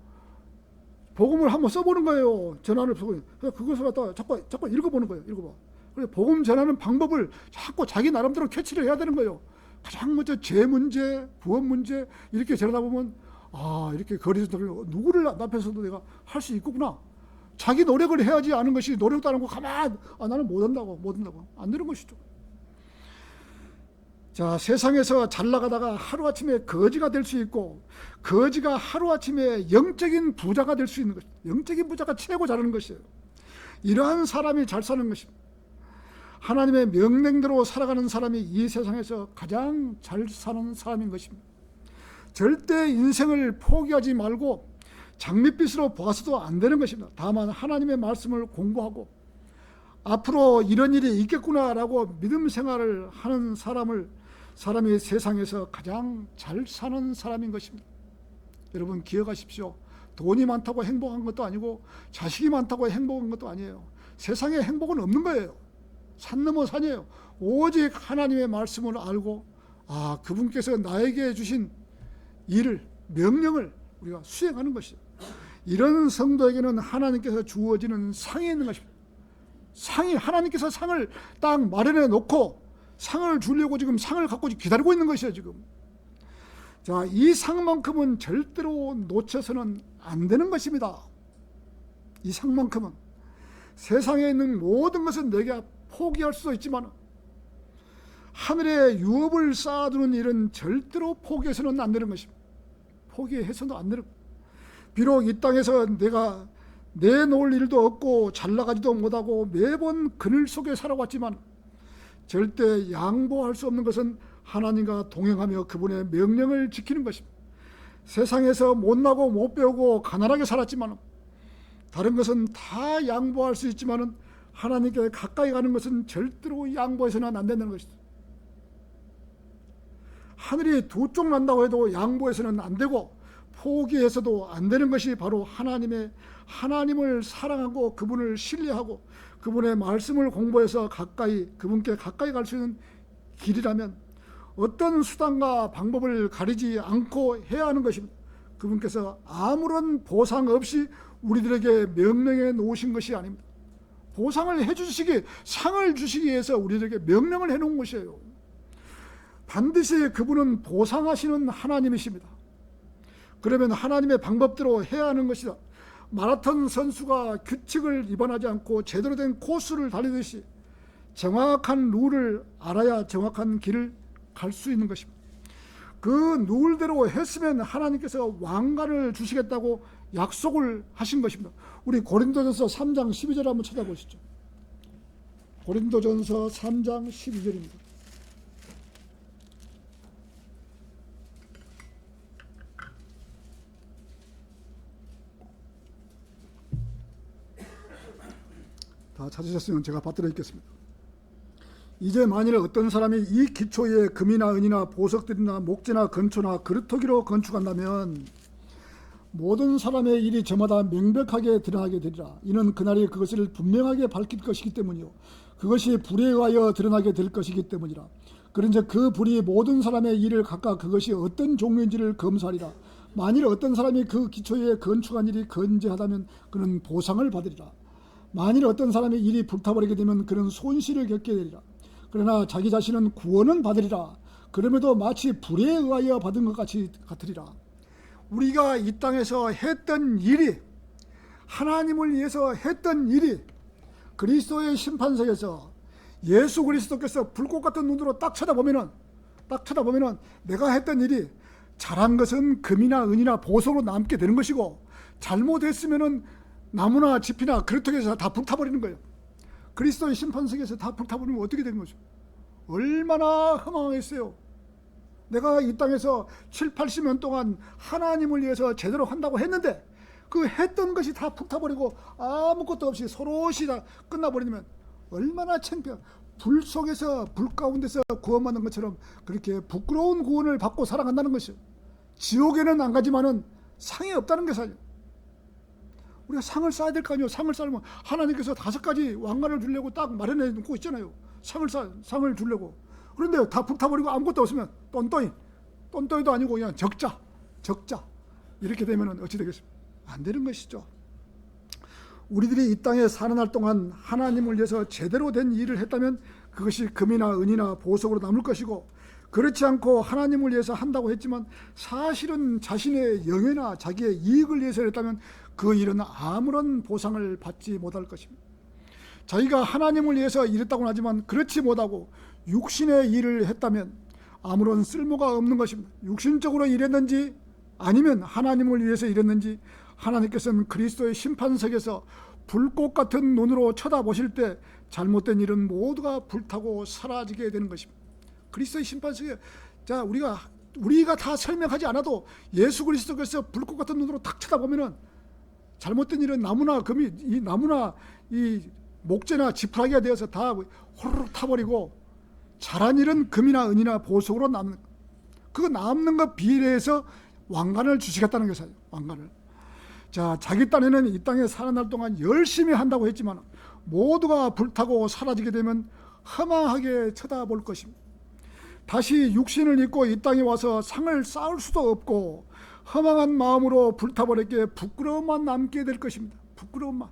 복음을 한번 써보는 거예요. 전하는 복음. 그것을 갖다가 자꾸 읽어보는 거예요. 읽어봐. 그래서 복음 전하는 방법을 자꾸 자기 나름대로 캐치를 해야 되는 거예요. 가장 먼저 제 문제, 부업 문제 이렇게 전하다 보면 이렇게 거리에서 누구를 앞에서도 내가 할 수 있구나. 자기 노력을 해야지 아는 것이, 노력도 안 하고 가만 나는 못한다고 안 되는 것이죠. 자, 세상에서 잘 나가다가 하루아침에 거지가 될 수 있고, 거지가 하루아침에 영적인 부자가 될 수 있는 것입니다. 영적인 부자가 최고 잘하는 것이에요. 이러한 사람이 잘 사는 것입니다. 하나님의 명령대로 살아가는 사람이 이 세상에서 가장 잘 사는 사람인 것입니다. 절대 인생을 포기하지 말고 장밋빛으로 보아서도 안 되는 것입니다. 다만 하나님의 말씀을 공부하고 앞으로 이런 일이 있겠구나라고 믿음 생활을 하는 사람이 세상에서 가장 잘 사는 사람인 것입니다. 여러분, 기억하십시오. 돈이 많다고 행복한 것도 아니고 자식이 많다고 행복한 것도 아니에요. 세상에 행복은 없는 거예요. 산 넘어 산이에요. 오직 하나님의 말씀을 알고 그분께서 나에게 주신 일을, 명령을 우리가 수행하는 것이죠. 이런 성도에게는 하나님께서 주어지는 상이 있는 것입니다. 상이, 하나님께서 상을 딱 마련해 놓고 상을 주려고 지금 상을 갖고 기다리고 있는 것이에요, 지금. 자, 이 상만큼은 절대로 놓쳐서는 안 되는 것입니다. 이 상만큼은 세상에 있는 모든 것은 내가 포기할 수도 있지만 하늘에 유업을 쌓아두는 일은 절대로 포기해서는 안 되는 것입니다. 포기해서는 안 되는 것입니다. 비록 이 땅에서 내가 내놓을 일도 없고 잘 나가지도 못하고 매번 그늘 속에 살아왔지만 절대 양보할 수 없는 것은 하나님과 동행하며 그분의 명령을 지키는 것입니다. 세상에서 못나고 못 배우고 가난하게 살았지만 다른 것은 다 양보할 수 있지만 하나님께 가까이 가는 것은 절대로 양보해서는 안 된다는 것이죠. 하늘이 두 쪽 난다고 해도 양보해서는 안 되고 포기해서도 안 되는 것이 바로 하나님을 사랑하고 그분을 신뢰하고 그분의 말씀을 공부해서 그분께 가까이 갈 수 있는 길이라면 어떤 수단과 방법을 가리지 않고 해야 하는 것입니다. 그분께서 아무런 보상 없이 우리들에게 명령해 놓으신 것이 아닙니다. 보상을 해주시기, 상을 주시기 위해서 우리들에게 명령을 해놓은 것이에요. 반드시 그분은 보상하시는 하나님이십니다. 그러면 하나님의 방법대로 해야 하는 것이다. 마라톤 선수가 규칙을 위반하지 않고 제대로 된 코스를 달리듯이 정확한 룰을 알아야 정확한 길을 갈 수 있는 것입니다. 그 룰대로 했으면 하나님께서 왕관을 주시겠다고 약속을 하신 것입니다. 우리 고린도전서 3장 12절 한번 찾아보시죠. 고린도전서 3장 12절입니다. 다 찾으셨으면 제가 받들어 읽겠습니다. 이제 만일 어떤 사람이 이 기초에 금이나 은이나 보석들이나 목재나 건초나 그루터기로 건축한다면 모든 사람의 일이 저마다 명백하게 드러나게 되리라. 이는 그날이 그것을 분명하게 밝힐 것이기 때문이요 그것이 불에 의하여 드러나게 될 것이기 때문이라. 그런즉 그 불이 모든 사람의 일을 각각 그것이 어떤 종류인지를 검사하리라. 만일 어떤 사람이 그 기초에 건축한 일이 건재하다면 그는 보상을 받으리라. 만일 어떤 사람의 일이 불타버리게 되면 그는 손실을 겪게 되리라. 그러나 자기 자신은 구원은 받으리라. 그럼에도 마치 불에 의하여 받은 것 같이 같으리라. 우리가 이 땅에서 했던 일이, 하나님을 위해서 했던 일이 그리스도의 심판석에서 예수 그리스도께서 불꽃 같은 눈으로 딱 쳐다보면은 내가 했던 일이 잘한 것은 금이나 은이나 보석으로 남게 되는 것이고, 잘못했으면은 나무나 지피나 그루터기에서 다 불타버리는 거예요. 그리스도의 심판석에서 다 불타버리면 어떻게 되는 거죠? 얼마나 허망했어요. 내가 이 땅에서 7, 80년 동안 하나님을 위해서 제대로 한다고 했는데 그 했던 것이 다 불타버리고 아무것도 없이 소롯이 다 끝나버리면 얼마나 창피한, 불 속에서, 불 가운데서 구원받는 것처럼 그렇게 부끄러운 구원을 받고 살아간다는 것이요. 지옥에는 안 가지만은 상이 없다는 것이죠. 우리가 상을 쌓아야 될 거 아니에요. 상을 쌓으면 하나님께서 5가지 왕관을 주려고 딱 마련해 놓고 있잖아요. 상을 주려고. 그런데 다 불타버리고 아무것도 없으면 똔똔이도 아니고 그냥 적자 이렇게 되면 어찌 되겠습니까? 안 되는 것이죠. 우리들이 이 땅에 사는 날 동안 하나님을 위해서 제대로 된 일을 했다면 그것이 금이나 은이나 보석으로 남을 것이고, 그렇지 않고 하나님을 위해서 한다고 했지만 사실은 자신의 영예나 자기의 이익을 위해서 했다면 그 일은 아무런 보상을 받지 못할 것입니다. 자기가 하나님을 위해서 일했다고는 하지만 그렇지 못하고 육신의 일을 했다면 아무런 쓸모가 없는 것입니다. 육신적으로 일했는지 아니면 하나님을 위해서 일했는지 하나님께서는 그리스도의 심판석에서 불꽃 같은 눈으로 쳐다보실 때 잘못된 일은 모두가 불타고 사라지게 되는 것입니다. 그리스도의 심판석에, 자, 우리가 다 설명하지 않아도 예수 그리스도께서 불꽃 같은 눈으로 탁 쳐다보면은 잘못된 일은 나무나 금이, 이 나무나 이 목재나 지푸라기가 되어서 다 호로록 타버리고, 잘한 일은 금이나 은이나 보석으로 남는, 그 남는 것 비례해서 왕관을 주시겠다는 것이에요. 왕관을. 자, 자기 딴에는 이 땅에 사는 날 동안 열심히 한다고 했지만 모두가 불타고 사라지게 되면 허망하게 쳐다볼 것입니다. 다시 육신을 입고 이 땅에 와서 상을 쌓을 수도 없고 허망한 마음으로 불타버렸기에 부끄러움만 남게 될 것입니다. 부끄러움만.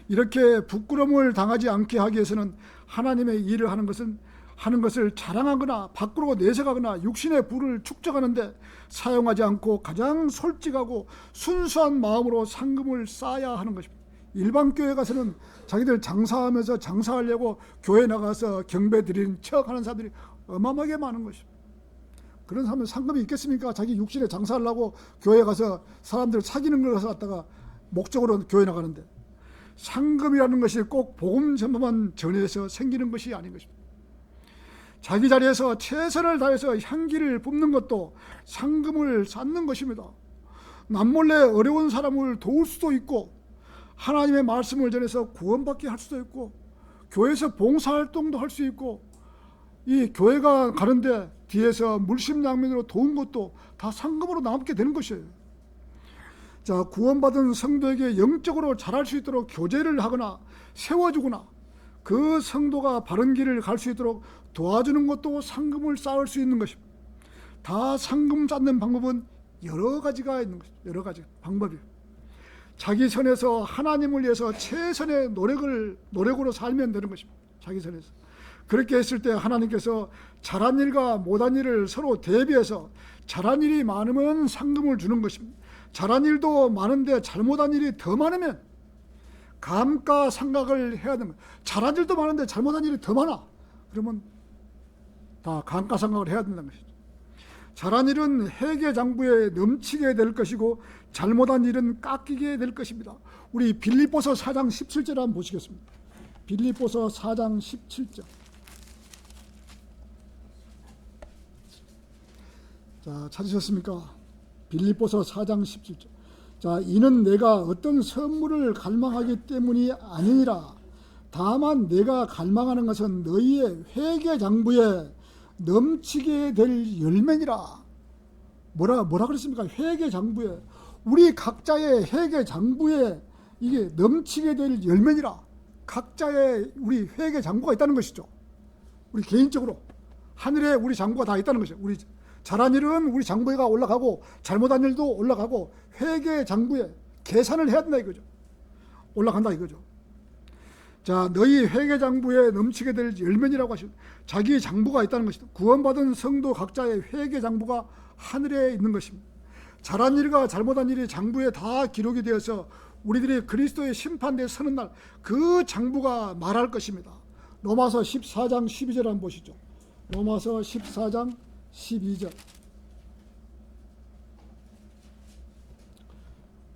이렇게 부끄러움을 당하지 않게 하기 위해서는 하나님의 일을 하는 것을 자랑하거나 밖으로 내세가거나 육신의 부를 축적하는데 사용하지 않고 가장 솔직하고 순수한 마음으로 상금을 쌓아야 하는 것입니다. 일반 교회 가서는 자기들 장사하면서 장사하려고 교회 나가서 경배 드리는 척 하는 사람들이 어마어마하게 많은 것입니다. 그런 사람은 상금이 있겠습니까? 자기 육신에 장사하려고 교회 가서 사람들 사귀는 걸 갖다가 목적으로 교회 나가는데, 상금이라는 것이 꼭 복음 전파만 전해서 생기는 것이 아닌 것입니다. 자기 자리에서 최선을 다해서 향기를 뿜는 것도 상금을 쌓는 것입니다. 남몰래 어려운 사람을 도울 수도 있고, 하나님의 말씀을 전해서 구원받게 할 수도 있고, 교회에서 봉사활동도 할 수 있고, 이 교회가 가는데 뒤에서 물심양면으로 도운 것도 다 상금으로 남게 되는 것이에요. 자, 구원받은 성도에게 영적으로 자랄 수 있도록 교제를 하거나 세워주거나 그 성도가 바른 길을 갈 수 있도록 도와주는 것도 상금을 쌓을 수 있는 것입니다. 다 상금 쌓는 방법은 여러 가지가 있는 것입니다. 여러 가지 방법이에요. 자기 선에서 하나님을 위해서 최선의 노력으로 살면 되는 것입니다. 자기 선에서. 그렇게 했을 때 하나님께서 잘한 일과 못한 일을 서로 대비해서 잘한 일이 많으면 상금을 주는 것입니다. 잘한 일도 많은데 잘못한 일이 더 많으면 감가상각을 해야 되는 거예요. 잘한 일도 많은데 잘못한 일이 더 많아. 그러면 다 감가상각을 해야 된다는 것이죠. 잘한 일은 회계장부에 넘치게 될 것이고 잘못한 일은 깎이게 될 것입니다. 우리 빌립보서 4장 17절 한번 보시겠습니다. 빌립보서 4장 17절. 자, 찾으셨습니까? 빌립보서 4장 17절. 자, 이는 내가 어떤 선물을 갈망하기 때문이 아니니라. 다만 내가 갈망하는 것은 너희의 회계장부에 넘치게 될 열매니라. 뭐라 그랬습니까? 회계장부에, 우리 각자의 회계장부에 이게 넘치게 될 열매니라. 각자의 우리 회계장부가 있다는 것이죠. 우리 개인적으로 하늘에 우리 장부가 다 있다는 것이죠. 우리 잘한 일은 우리 장부가 올라가고 잘못한 일도 올라가고 회계장부에 계산을 해야 된다 이거죠. 올라간다 이거죠. 자, 너희 회계장부에 넘치게 될 열매니라고 하십니다. 자기 장부가 있다는 것이다. 구원받은 성도 각자의 회계장부가 하늘에 있는 것입니다. 잘한 일과 잘못한 일이 장부에 다 기록이 되어서 우리들이 그리스도의 심판대에 서는 날 그 장부가 말할 것입니다. 로마서 14장 12절 한번 보시죠. 로마서 14장 12절.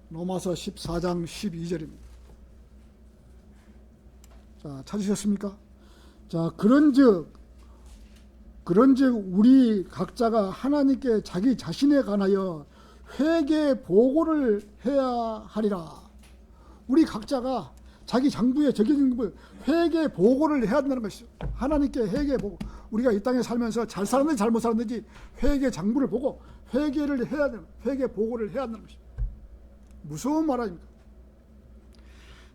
로마서 14장 12절입니다. 자, 찾으셨습니까? 자, 그런즉 우리 각자가 하나님께 자기 자신에 관하여 회개 보고를 해야 하리라. 우리 각자가 자기 장부에 적혀진 회개 보고를 해야 된다는 것이죠. 하나님께 회개 보고, 우리가 이 땅에 살면서 잘 살았는지 잘못 살았는지 회개 장부를 보고 회개를 해야 되는, 회개 보고를 해야 한다는 것입니다. 무서운 말 아닙니까?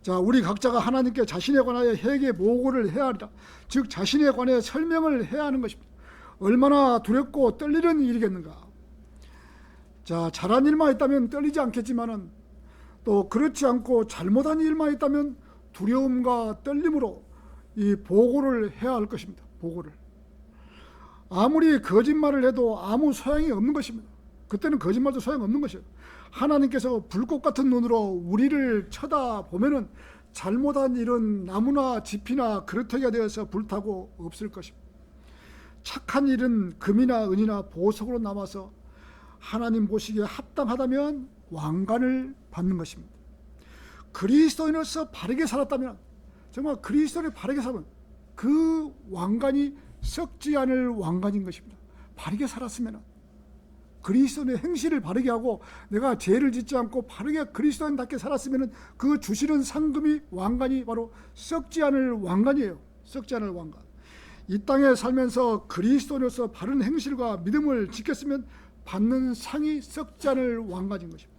자, 우리 각자가 하나님께 자신에 관하여 회개 보고를 해야 하리라. 즉 자신에 관해 설명을 해야 하는 것입니다. 얼마나 두렵고 떨리는 일이겠는가. 자, 잘한 일만 있다면 떨리지 않겠지만은 또 그렇지 않고 잘못한 일만 있다면 두려움과 떨림으로 이 보고를 해야 할 것입니다. 보고를. 아무리 거짓말을 해도 아무 소용이 없는 것입니다. 그때는 거짓말도 소용없는 것이에요. 하나님께서 불꽃 같은 눈으로 우리를 쳐다보면은 잘못한 일은 나무나 짚이나 그릇터기가 되어서 불타고 없을 것입니다. 착한 일은 금이나 은이나 보석으로 남아서 하나님 보시기에 합당하다면 왕관을 받는 것입니다. 그리스도인으로서 바르게 살았다면, 정말 그리스도인을 바르게 살면 그 왕관이 썩지 않을 왕관인 것입니다. 바르게 살았으면, 그리스도인의 행실을 바르게 하고 내가 죄를 짓지 않고 바르게 그리스도인답게 살았으면 그 주시는 상금이, 왕관이 바로 썩지 않을 왕관이에요. 썩지 않을 왕관. 이 땅에 살면서 그리스도인으로서 바른 행실과 믿음을 지켰으면 받는 상이 썩지 않을 왕관인 것입니다.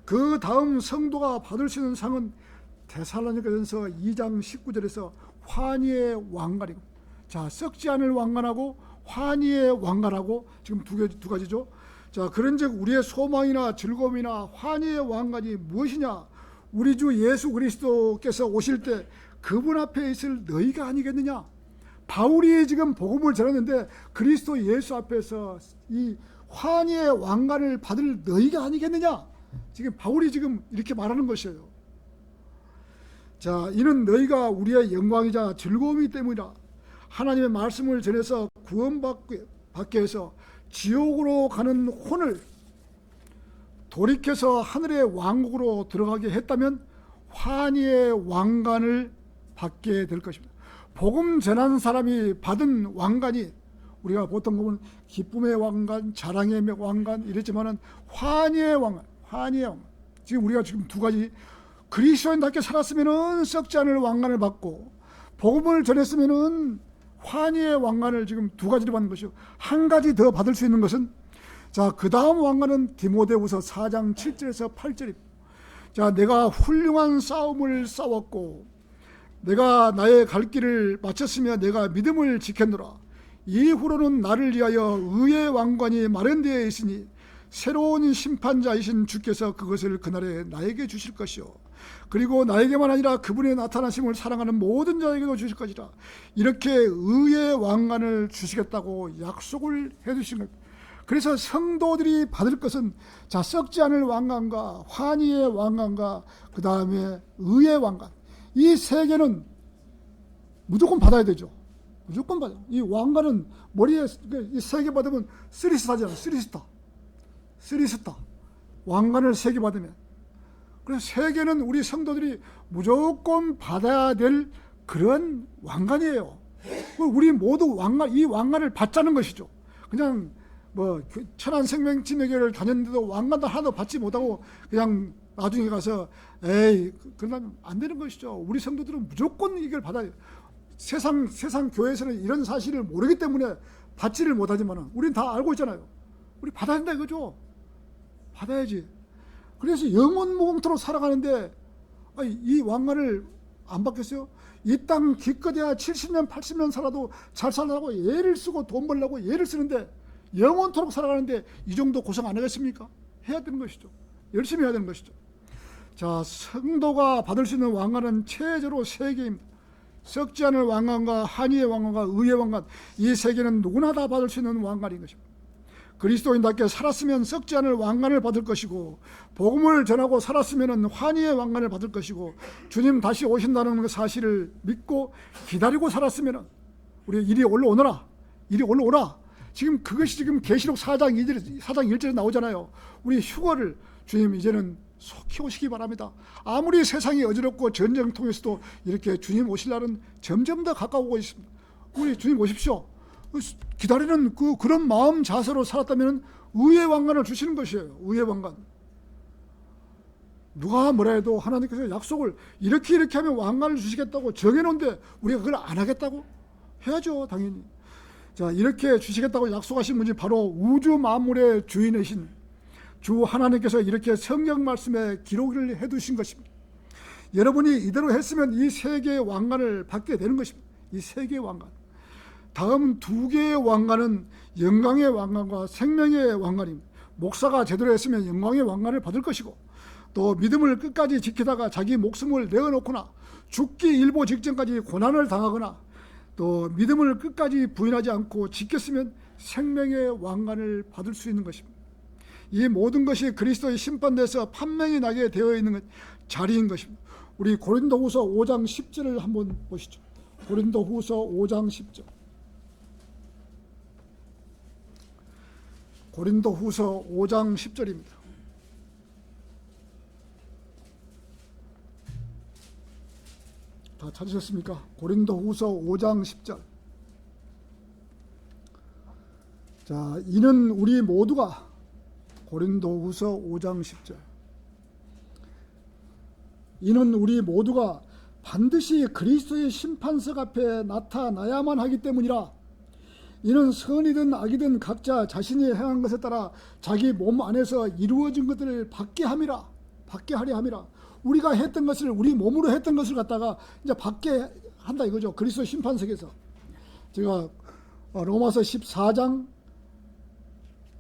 그 다음 성도가 받을 수 있는 상은 데살로니가전서 2장 19절에서 환희의 왕관이고, 자, 썩지 않을 왕관하고 환희의 왕관하고 지금 두 가지죠. 자, 그런즉 우리의 소망이나 즐거움이나 환희의 왕관이 무엇이냐? 우리 주 예수 그리스도께서 오실 때 그분 앞에 있을 너희가 아니겠느냐? 바울이 지금 복음을 전했는데 그리스도 예수 앞에서 이 환희의 왕관을 받을 너희가 아니겠느냐? 지금 바울이 지금 이렇게 말하는 것이에요. 자, 이는 너희가 우리의 영광이자 즐거움이기 때문이라. 하나님의 말씀을 전해서 구원받게 해서 지옥으로 가는 혼을 돌이켜서 하늘의 왕국으로 들어가게 했다면 환희의 왕관을 받게 될 것입니다. 복음 전하는 사람이 받은 왕관이, 우리가 보통 보면 기쁨의 왕관, 자랑의 왕관 이랬지만은 환희의 왕관, 환희의 왕관. 지금 우리가 지금 두 가지, 그리스도인답게 살았으면은 썩지 않을 왕관을 받고 복음을 전했으면은 환희의 왕관을 지금 두 가지를 받는 것이요. 한 가지 더 받을 수 있는 것은, 자, 그 다음 왕관은 디모데후서 4장 7절에서 8절입니다. 자, 내가 훌륭한 싸움을 싸웠고 내가 나의 갈 길을 마쳤으며 내가 믿음을 지켰노라. 이후로는 나를 위하여 의의 왕관이 마련되어 있으니 새로운 심판자이신 주께서 그것을 그날에 나에게 주실 것이요 그리고 나에게만 아니라 그분의 나타나심을 사랑하는 모든 자에게도 주실 것이라. 이렇게 의의 왕관을 주시겠다고 약속을 해주신 겁니다. 그래서 성도들이 받을 것은 자, 썩지 않을 왕관과 환희의 왕관과 그 다음에 의의 왕관, 이 세 개는 무조건 받아야 되죠. 무조건 받아요. 이 왕관은 머리에 이 세 개 받으면 쓰리스타잖아요. 쓰리스타. 왕관을 세 개 받으면. 그래서 세 개는 우리 성도들이 무조건 받아야 될 그런 왕관이에요. 우리 모두 이 왕관을 받자는 것이죠. 그냥 뭐 천안 생명침례교회를 다녔는데도 왕관도 하나도 받지 못하고 그냥 나중에 가서 에이 그러면 안 되는 것이죠. 우리 성도들은 무조건 이걸 받아야 돼요. 세상 교회에서는 이런 사실을 모르기 때문에 받지를 못하지만 우리는 다 알고 있잖아요. 우리 받아야 된다 이거죠. 받아야지. 그래서 영원 무궁토록 살아가는데 이 왕관을 안 받겠어요? 이 땅 기껏해야 70년 80년 살아도 잘 살라고 애를 쓰고 돈 벌려고 애를 쓰는데 영원토록 살아가는데 이 정도 고생 안 하겠습니까? 해야 되는 것이죠. 열심히 해야 되는 것이죠. 자, 성도가 받을 수 있는 왕관은 최저로 세 개입니다. 썩지 않을 왕관과 환희의 왕관과 의의 왕관, 이 세 개는 누구나 다 받을 수 있는 왕관인 것입니다. 그리스도인답게 살았으면 썩지 않을 왕관을 받을 것이고, 복음을 전하고 살았으면 환희의 왕관을 받을 것이고, 주님 다시 오신다는 그 사실을 믿고 기다리고 살았으면 우리 이리 올라오너라, 이리 올라오라. 지금 그것이 지금 계시록 4장 1절에 나오잖아요. 우리 휴거를 주님 이제는 속히 오시기 바랍니다. 아무리 세상이 어지럽고 전쟁통에서도 이렇게 주님 오실 날은 점점 더 가까워오고 있습니다. 우리 주님 오십시오. 기다리는 그런 마음 자세로 살았다면 의의 왕관을 주시는 것이에요. 의의 왕관. 누가 뭐라 해도 하나님께서 약속을 이렇게 하면 왕관을 주시겠다고 정해놓은데 우리가 그걸 안 하겠다고? 해야죠, 당연히. 자, 이렇게 주시겠다고 약속하신 분이 바로 우주 만물의 주인이신 주 하나님께서 이렇게 성경 말씀에 기록을 해두신 것입니다. 여러분이 이대로 했으면 이 세 개의 왕관을 받게 되는 것입니다. 이 세 개의 왕관. 다음 두 개의 왕관은 영광의 왕관과 생명의 왕관입니다. 목사가 제대로 했으면 영광의 왕관을 받을 것이고, 또 믿음을 끝까지 지키다가 자기 목숨을 내어놓거나 죽기 일보 직전까지 고난을 당하거나 또 믿음을 끝까지 부인하지 않고 지켰으면 생명의 왕관을 받을 수 있는 것입니다. 이 모든 것이 그리스도의 심판대에서 판명이 나게 되어 있는 자리인 것입니다. 우리 고린도후서 5장 10절을 한번 보시죠. 고린도후서 5장 10절. 고린도후서 5장 10절입니다. 다 찾으셨습니까? 고린도후서 5장 10절. 자, 이는 우리 모두가, 고린도후서 5장 10절. 이는 우리 모두가 반드시 그리스도의 심판석 앞에 나타나야만 하기 때문이라. 이는 선이든 악이든 각자 자신이 행한 것에 따라 자기 몸 안에서 이루어진 것들을 받게 함이라. 받게 하려 함이라. 우리가 했던 것을, 우리 몸으로 했던 것을 갖다가 이제 받게 한다 이거죠. 그리스도 심판석에서. 제가 로마서 14장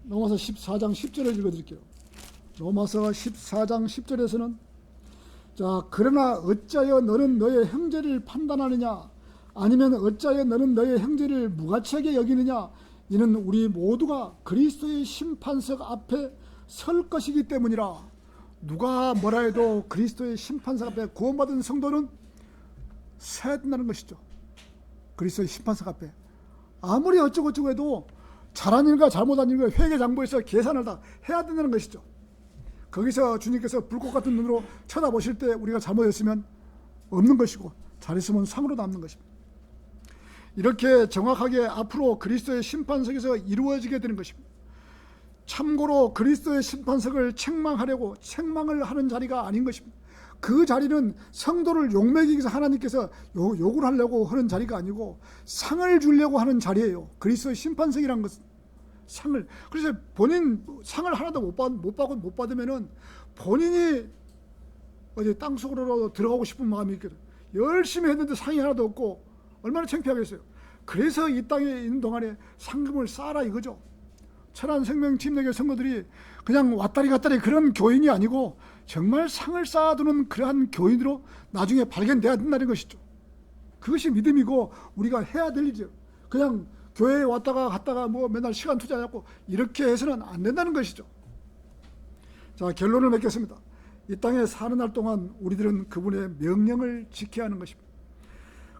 10절을 읽어드릴게요. 로마서 14장 10절에서는 자, 그러나 어찌하여 너는 너의 형제를 판단하느냐? 아니면 어찌하여 너는 너의 형제를 무가치하게 여기느냐? 이는 우리 모두가 그리스도의 심판석 앞에 설 것이기 때문이라. 누가 뭐라 해도 그리스도의 심판석 앞에 구원받은 성도는 서야 된다는 것이죠. 그리스도의 심판석 앞에. 아무리 어쩌고저쩌고 해도 잘한 일과 잘못한 일과 회계장부에서 계산을 다 해야 된다는 것이죠. 거기서 주님께서 불꽃 같은 눈으로 쳐다보실 때 우리가 잘못했으면 없는 것이고 잘했으면 상으로 남는 것입니다. 이렇게 정확하게 앞으로 그리스도의 심판석에서 이루어지게 되는 것입니다. 참고로 그리스도의 심판석을 책망을 하는 자리가 아닌 것입니다. 그 자리는 성도를 욕먹이기 위해서 하나님께서 욕을 하려고 하는 자리가 아니고 상을 주려고 하는 자리예요. 그리스도의 심판석이라는 것은 상을. 그래서 본인 상을 하나도 못 받으면은 본인이 어디 땅속으로 들어가고 싶은 마음이 있거든. 열심히 했는데 상이 하나도 없고 얼마나 창피하겠어요. 그래서 이 땅에 있는 동안에 상금을 쌓아라 이거죠. 천안생명팀내교 성도들이 그냥 왔다리 갔다리 그런 교인이 아니고 정말 상을 쌓아두는 그러한 교인으로 나중에 발견돼야 된다는 것이죠. 그것이 믿음이고 우리가 해야 될 일이죠. 그냥 교회에 왔다가 갔다가 뭐 맨날 시간 투자하고 이렇게 해서는 안 된다는 것이죠. 자, 결론을 맺겠습니다. 이 땅에 사는 날 동안 우리들은 그분의 명령을 지켜야 하는 것입니다.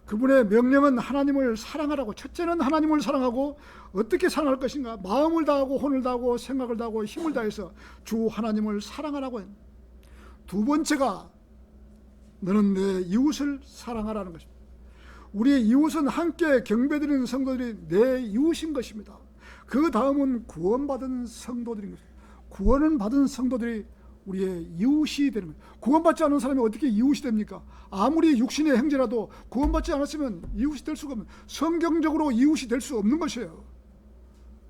그분의 명령은 하나님을 사랑하라고, 첫째는 하나님을 사랑하고 어떻게 사랑할 것인가? 마음을 다하고 혼을 다하고 생각을 다하고 힘을 다해서 주 하나님을 사랑하라고 해요. 두 번째가 너는 내 이웃을 사랑하라는 것입니다. 우리의 이웃은 함께 경배드리는 성도들이 내 이웃인 것입니다. 그 다음은 구원받은 성도들인 것입니다. 구원을 받은 성도들이 우리의 이웃이 되는 거예요. 구원받지 않은 사람이 어떻게 이웃이 됩니까? 아무리 육신의 형제라도 구원받지 않았으면 이웃이 될 수가 없는, 성경적으로 이웃이 될 수 없는 것이에요.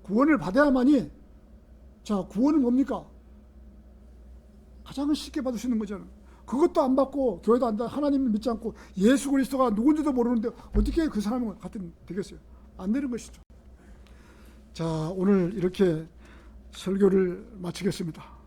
구원을 받아야만이. 자, 구원은 뭡니까? 가장 쉽게 받을 수 있는 거잖아요. 그것도 안 받고 교회도 안 다, 하나님을 믿지 않고 예수 그리스도가 누군지도 모르는데 어떻게 그 사람과 같은 되겠어요? 안 되는 것이죠. 자, 오늘 이렇게 설교를 마치겠습니다.